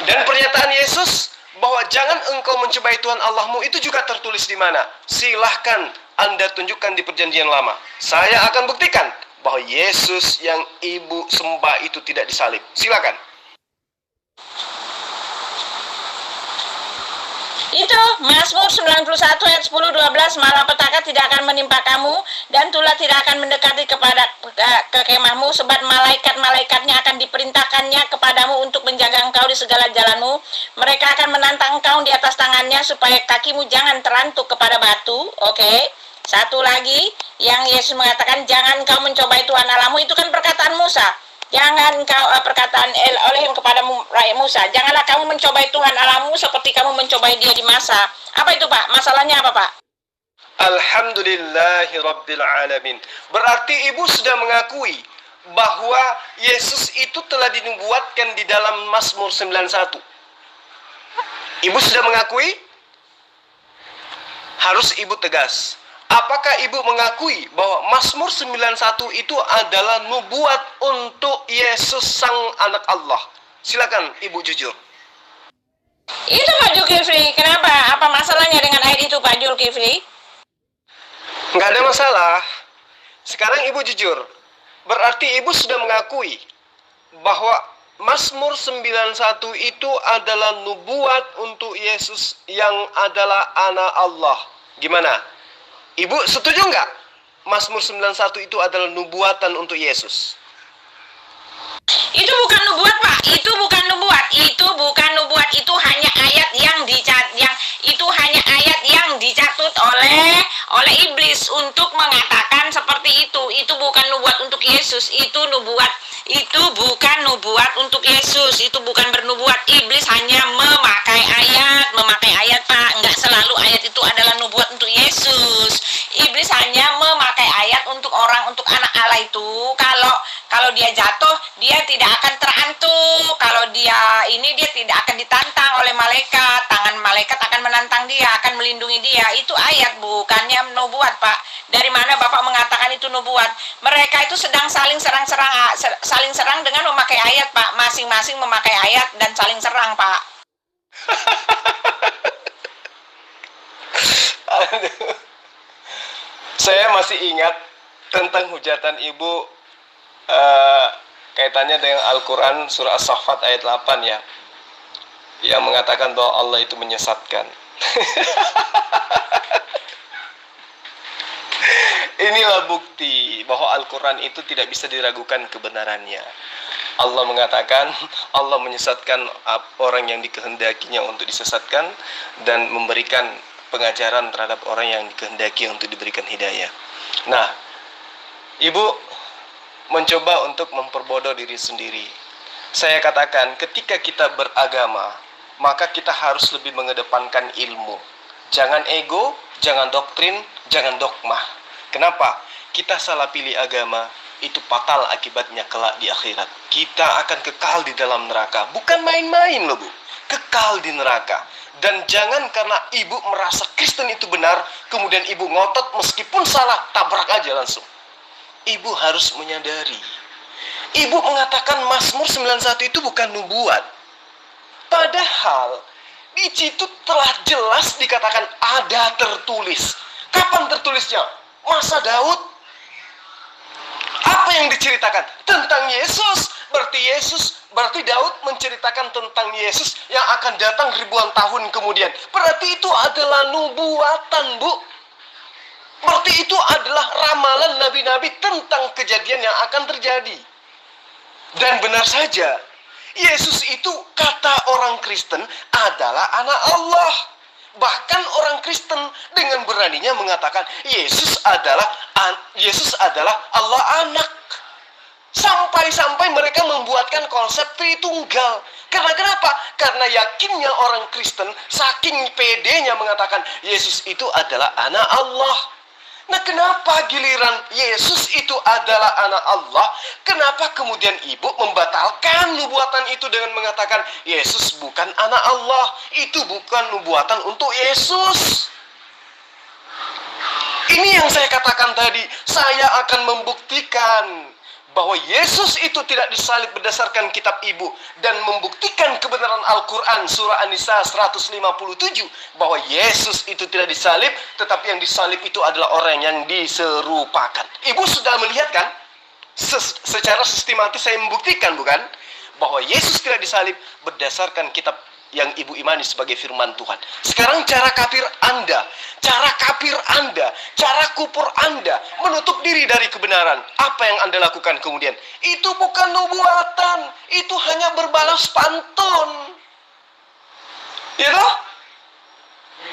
Dan pernyataan Yesus bahwa jangan engkau mencobai Tuhan Allahmu itu juga tertulis di mana? Silahkan Anda tunjukkan di perjanjian lama. Saya akan buktikan bahwa Yesus yang ibu sembah itu tidak disalib. Silakan. Itu Mazmur 91 ayat 10-12, malapetaka tidak akan menimpa kamu dan tulah tidak akan mendekati ke kemahmu, sebab malaikat-malaikatnya akan diperintahkannya kepadamu untuk menjaga engkau di segala jalanmu. Mereka akan menantang engkau di atas tangannya supaya kakimu jangan terantuk kepada batu. Oke. Satu lagi yang Yesus mengatakan jangan engkau mencobai Tuhan Allahmu, itu kan perkataan Musa. Jangan kau perkataan Elohim kepada rakyat Musa, janganlah kamu mencobai Tuhan Allahmu seperti kamu mencobai dia di masa. Apa itu Pak? Masalahnya apa Pak? Alhamdulillahirabbil alamin. Berarti ibu sudah mengakui bahwa Yesus itu telah dinubuatkan di dalam Mazmur 91. Ibu sudah mengakui? Harus ibu tegas. Apakah ibu mengakui bahwa Mazmur 91 itu adalah nubuat untuk Yesus sang anak Allah? Silakan ibu jujur. Itu Pak Zulkifli, kenapa? Apa masalahnya dengan ayat itu Pak Zulkifli? Nggak ada masalah. Sekarang ibu jujur. Berarti ibu sudah mengakui bahwa Mazmur 91 itu adalah nubuat untuk Yesus yang adalah anak Allah. Gimana? Ibu setuju nggak? Mazmur 91 itu adalah nubuatan untuk Yesus. Itu bukan nubuat Pak, itu bukan nubuat, itu bukan nubuat, itu hanya ayat yang dicatut oleh iblis untuk mengatakan seperti itu. Itu bukan nubuat untuk Yesus, itu bukan nubuat untuk Yesus, itu bukan bernubuat. Iblis hanya memakai ayat Pak, enggak selalu ayat itu adalah nubuat untuk Yesus. Iblis hanya memakai ayat untuk anak Allah itu. Kalau dia jatuh, dia tidak akan terantuk. Kalau dia tidak akan ditantang oleh malaikat. Tangan malaikat akan menantang dia, akan melindungi dia. Itu ayat, bukannya nubuat, Pak. Dari mana Bapak mengatakan itu nubuat? Mereka itu sedang saling serang dengan memakai ayat, Pak. Masing-masing memakai ayat dan saling serang, Pak. Saya masih ingat tentang hujatan ibu kaitannya dengan Al-Quran surah As-Saffat ayat 8 ya, yang mengatakan bahwa Allah itu menyesatkan. Inilah bukti bahwa Al-Quran itu tidak bisa diragukan kebenarannya. Allah mengatakan Allah menyesatkan orang yang dikehendakinya untuk disesatkan dan memberikan pengajaran terhadap orang yang dikehendaki untuk diberikan hidayah. Nah, ibu mencoba untuk memperbodoh diri sendiri. Saya katakan, ketika kita beragama, maka kita harus lebih mengedepankan ilmu. Jangan ego, jangan doktrin, jangan dogma. Kenapa? Kita salah pilih agama, itu fatal akibatnya kelak di akhirat. Kita akan kekal di dalam neraka. Bukan main-main loh Bu, kekal di neraka. Dan jangan karena ibu merasa Kristen itu benar, kemudian ibu ngotot meskipun salah, tabrak aja langsung. Ibu harus menyadari, ibu mengatakan Mazmur 91 itu bukan nubuat. Padahal di situ telah jelas dikatakan ada tertulis. Kapan tertulisnya? Masa Daud. Apa yang diceritakan? Tentang Yesus. Berarti Daud menceritakan tentang Yesus yang akan datang ribuan tahun kemudian. Berarti itu adalah nubuatan, Bu. Berarti itu adalah ramalan nabi-nabi tentang kejadian yang akan terjadi. Dan benar saja, Yesus itu kata orang Kristen adalah anak Allah. Bahkan orang Kristen dengan beraninya mengatakan Yesus adalah Allah anak. Sampai-sampai mereka membuatkan konsep Tritunggal. Karena kenapa? Karena yakinnya orang Kristen saking pedenya mengatakan Yesus itu adalah anak Allah. Nah, kenapa giliran Yesus itu adalah anak Allah, kenapa kemudian ibu membatalkan nubuatan itu dengan mengatakan Yesus bukan anak Allah, itu bukan nubuatan untuk Yesus? Ini yang saya katakan tadi, saya akan membuktikan bahwa Yesus itu tidak disalib berdasarkan kitab ibu, dan membuktikan kebenaran Al-Quran surah An-Nisa 157 bahwa Yesus itu tidak disalib, tetapi yang disalib itu adalah orang yang diserupakan. Ibu sudah melihat kan? Secara sistematis saya membuktikan, bukan? Bahwa Yesus tidak disalib berdasarkan kitab yang ibu imani sebagai firman Tuhan. Sekarang cara kafir Anda, cara kupur Anda menutup diri dari kebenaran. Apa yang Anda lakukan kemudian? Itu bukan nubuatan, itu hanya berbalas pantun. Ya toh?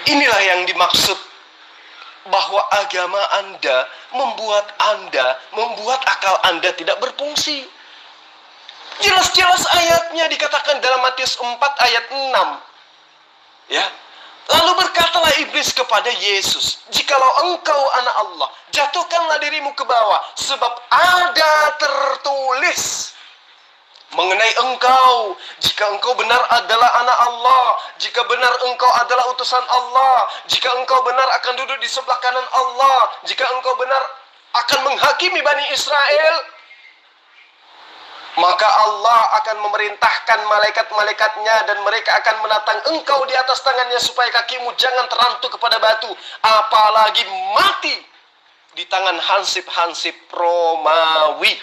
Inilah yang dimaksud bahwa agama Anda membuat akal Anda tidak berfungsi. Jelas-jelas ayatnya dikatakan dalam Matius 4 ayat 6. Ya. Lalu berkatalah iblis kepada Yesus, "Jikalau engkau anak Allah, jatuhkanlah dirimu ke bawah, sebab ada tertulis mengenai engkau, jika engkau benar adalah anak Allah, jika benar engkau adalah utusan Allah, jika engkau benar akan duduk di sebelah kanan Allah, jika engkau benar akan menghakimi Bani Israel, maka Allah akan memerintahkan malaikat-malaikatnya dan mereka akan menatang engkau di atas tangannya supaya kakimu jangan terantuk kepada batu, apalagi mati di tangan hansip-hansip Romawi."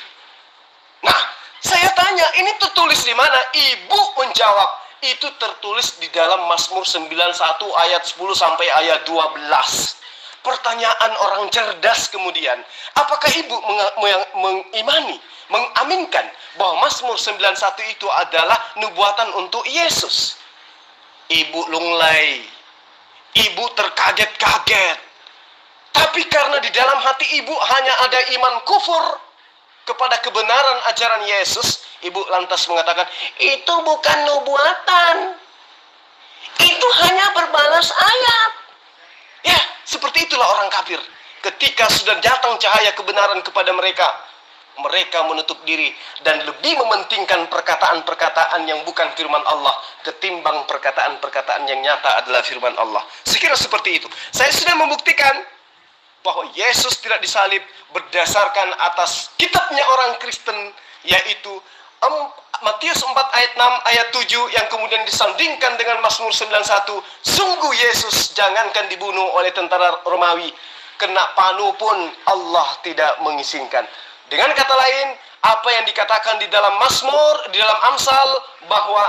Nah, saya tanya, ini tertulis di mana? Ibu menjawab, itu tertulis di dalam Mazmur 91 ayat 10 sampai ayat 12. Pertanyaan orang cerdas kemudian, apakah ibu mengimani, mengaminkan bahwa Mazmur 91 itu adalah nubuatan untuk Yesus? Ibu lunglai, ibu terkaget-kaget. Tapi karena di dalam hati ibu hanya ada iman kufur kepada kebenaran ajaran Yesus, ibu lantas mengatakan, itu bukan nubuatan, itu hanya berbalas ayat. Ya, seperti itulah orang kafir. Ketika sudah datang cahaya kebenaran kepada mereka, mereka menutup diri dan lebih mementingkan perkataan-perkataan yang bukan firman Allah ketimbang perkataan-perkataan yang nyata adalah firman Allah. Sekira seperti itu. Saya sudah membuktikan bahwa Yesus tidak disalib berdasarkan atas kitabnya orang Kristen, yaitu Matius 4 ayat 6 ayat 7 yang kemudian disandingkan dengan Mazmur 91. Sungguh Yesus jangankan dibunuh oleh tentara Romawi, kena panu pun Allah tidak mengizinkan. Dengan kata lain, apa yang dikatakan di dalam Mazmur, di dalam Amsal, bahwa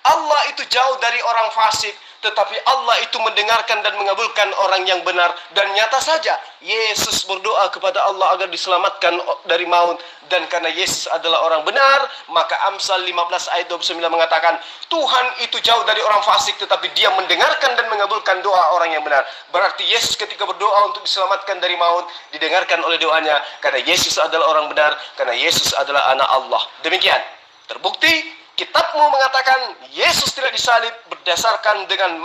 Allah itu jauh dari orang fasik, tetapi Allah itu mendengarkan dan mengabulkan orang yang benar. Dan nyata saja, Yesus berdoa kepada Allah agar diselamatkan dari maut. Dan karena Yesus adalah orang benar, maka Amsal 15 ayat 29 mengatakan, Tuhan itu jauh dari orang fasik, tetapi dia mendengarkan dan mengabulkan doa orang yang benar. Berarti Yesus ketika berdoa untuk diselamatkan dari maut, didengarkan oleh doanya, karena Yesus adalah orang benar, karena Yesus adalah anak Allah. Demikian, terbukti kitabmu mengatakan Yesus tidak disalib berdasarkan dengan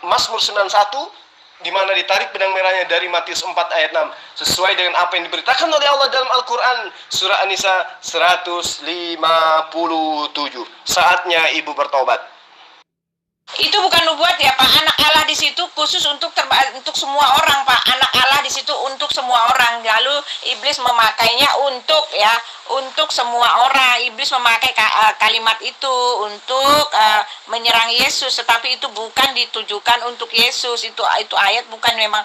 Mazmur 91, di mana ditarik benang merahnya dari Matius 4 ayat 6, sesuai dengan apa yang diberitakan oleh Allah dalam Al-Quran, surah An-Nisa 157. Saatnya ibu bertobat. Itu bukan nubuat ya Pak, anak Allah di situ khusus untuk semua orang Pak, anak Allah di situ untuk semua orang. Lalu iblis memakainya untuk semua orang. Iblis memakai kalimat itu untuk menyerang Yesus, tetapi itu bukan ditujukan untuk Yesus. Itu ayat memang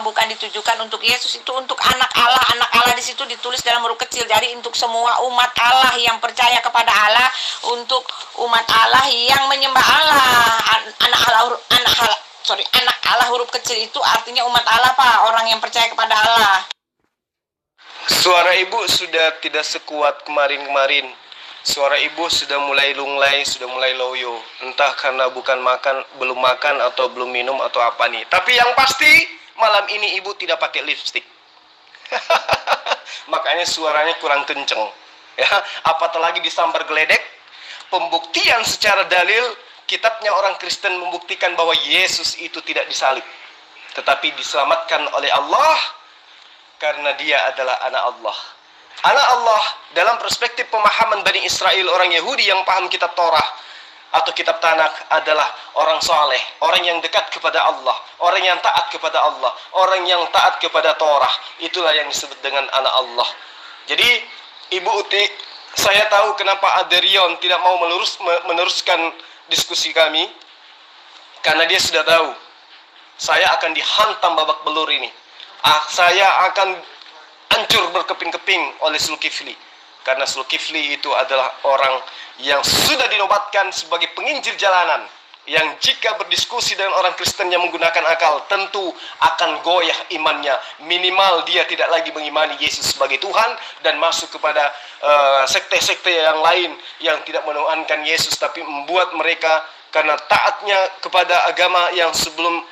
bukan ditujukan untuk Yesus, itu untuk anak Allah. Anak Allah di situ ditulis dalam huruf kecil, jadi untuk semua umat Allah yang percaya kepada Allah, untuk umat Allah yang menyembah Allah. Anak Allah huruf kecil itu artinya umat Allah Pak, orang yang percaya kepada Allah. Suara ibu sudah tidak sekuat kemarin-kemarin. Suara ibu sudah mulai lunglai, sudah mulai loyo. Entah karena belum makan atau belum minum atau apa nih. Tapi yang pasti malam ini ibu tidak pakai lipstik. Makanya suaranya kurang kenceng. Ya, apatah lagi disambar geledek. Pembuktian secara dalil, kitabnya orang Kristen membuktikan bahwa Yesus itu tidak disalib, tetapi diselamatkan oleh Allah karena dia adalah anak Allah. Anak Allah dalam perspektif pemahaman Bani Israel, orang Yahudi yang paham kitab Torah atau kitab Tanakh, adalah orang soleh, orang yang dekat kepada Allah, orang yang taat kepada Allah, orang yang taat kepada Torah. Itulah yang disebut dengan anak Allah. Jadi Ibu Uti, saya tahu kenapa Aderion tidak mau meneruskan diskusi kami, karena dia sudah tahu saya akan dihantam babak belur ini. Saya akan hancur berkeping-keping oleh Zulkifli, karena Zulkifli itu adalah orang yang sudah dinobatkan sebagai penginjil jalanan, yang jika berdiskusi dengan orang Kristen yang menggunakan akal, tentu akan goyah imannya. Minimal dia tidak lagi mengimani Yesus sebagai Tuhan dan masuk kepada sekte-sekte yang lain yang tidak menuhankan Yesus, tapi membuat mereka karena taatnya kepada agama yang sebelum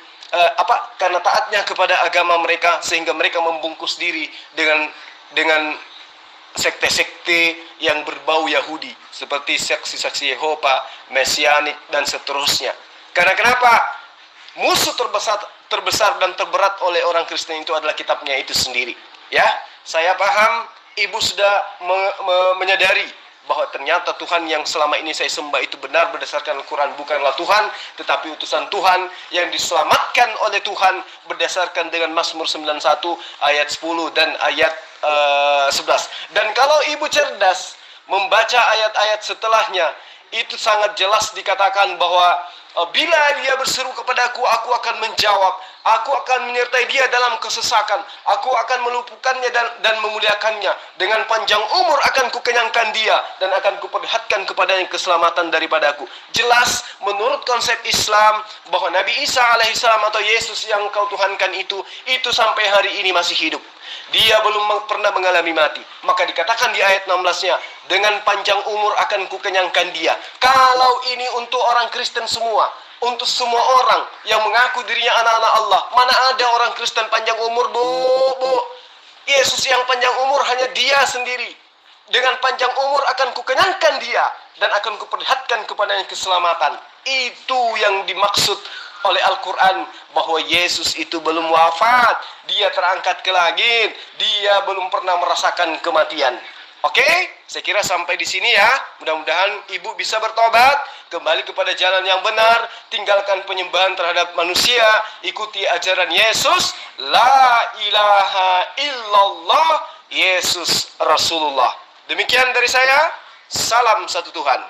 karena taatnya kepada agama mereka, sehingga mereka membungkus diri dengan sekte-sekte yang berbau Yahudi, seperti saksi-saksi Yehova, Mesianik, dan seterusnya. Karena kenapa? musuh terbesar dan terberat oleh orang Kristen itu adalah kitabnya itu sendiri. Ya, saya paham ibu sudah menyadari bahwa ternyata Tuhan yang selama ini saya sembah itu benar berdasarkan Al-Quran, bukanlah Tuhan, tetapi utusan Tuhan yang diselamatkan oleh Tuhan berdasarkan dengan Mazmur 91 ayat 10 dan ayat 11. Dan kalau ibu cerdas membaca ayat-ayat setelahnya, itu sangat jelas dikatakan bahwa bila dia berseru kepadaku, aku akan menjawab. Aku akan menyertai dia dalam kesesakan. Aku akan meluputkannya dan memuliakannya. Dengan panjang umur akan kukenyangkan dia, dan akan kuperlihatkan kepadanya keselamatan daripadaku. Jelas menurut konsep Islam bahwa Nabi Isa alaihissalam atau Yesus yang kau tuhankan itu sampai hari ini masih hidup. Dia belum pernah mengalami mati. Maka dikatakan di ayat 16-nya, dengan panjang umur akan kukenyangkan dia. Kalau ini untuk orang Kristen semua, untuk semua orang yang mengaku dirinya anak-anak Allah, mana ada orang Kristen panjang umur, Bu? Yesus yang panjang umur hanya dia sendiri. Dengan panjang umur akan kukenyangkan dia, dan akan kuperlihatkan kepadanya keselamatan. Itu yang dimaksud oleh Al-Quran, bahwa Yesus itu belum wafat, dia terangkat ke langit, dia belum pernah merasakan kematian. Oke, saya kira sampai di sini ya. Mudah-mudahan ibu bisa bertobat, kembali kepada jalan yang benar, tinggalkan penyembahan terhadap manusia, ikuti ajaran Yesus, la ilaha illallah, Yesus Rasulullah. Demikian dari saya, salam satu Tuhan.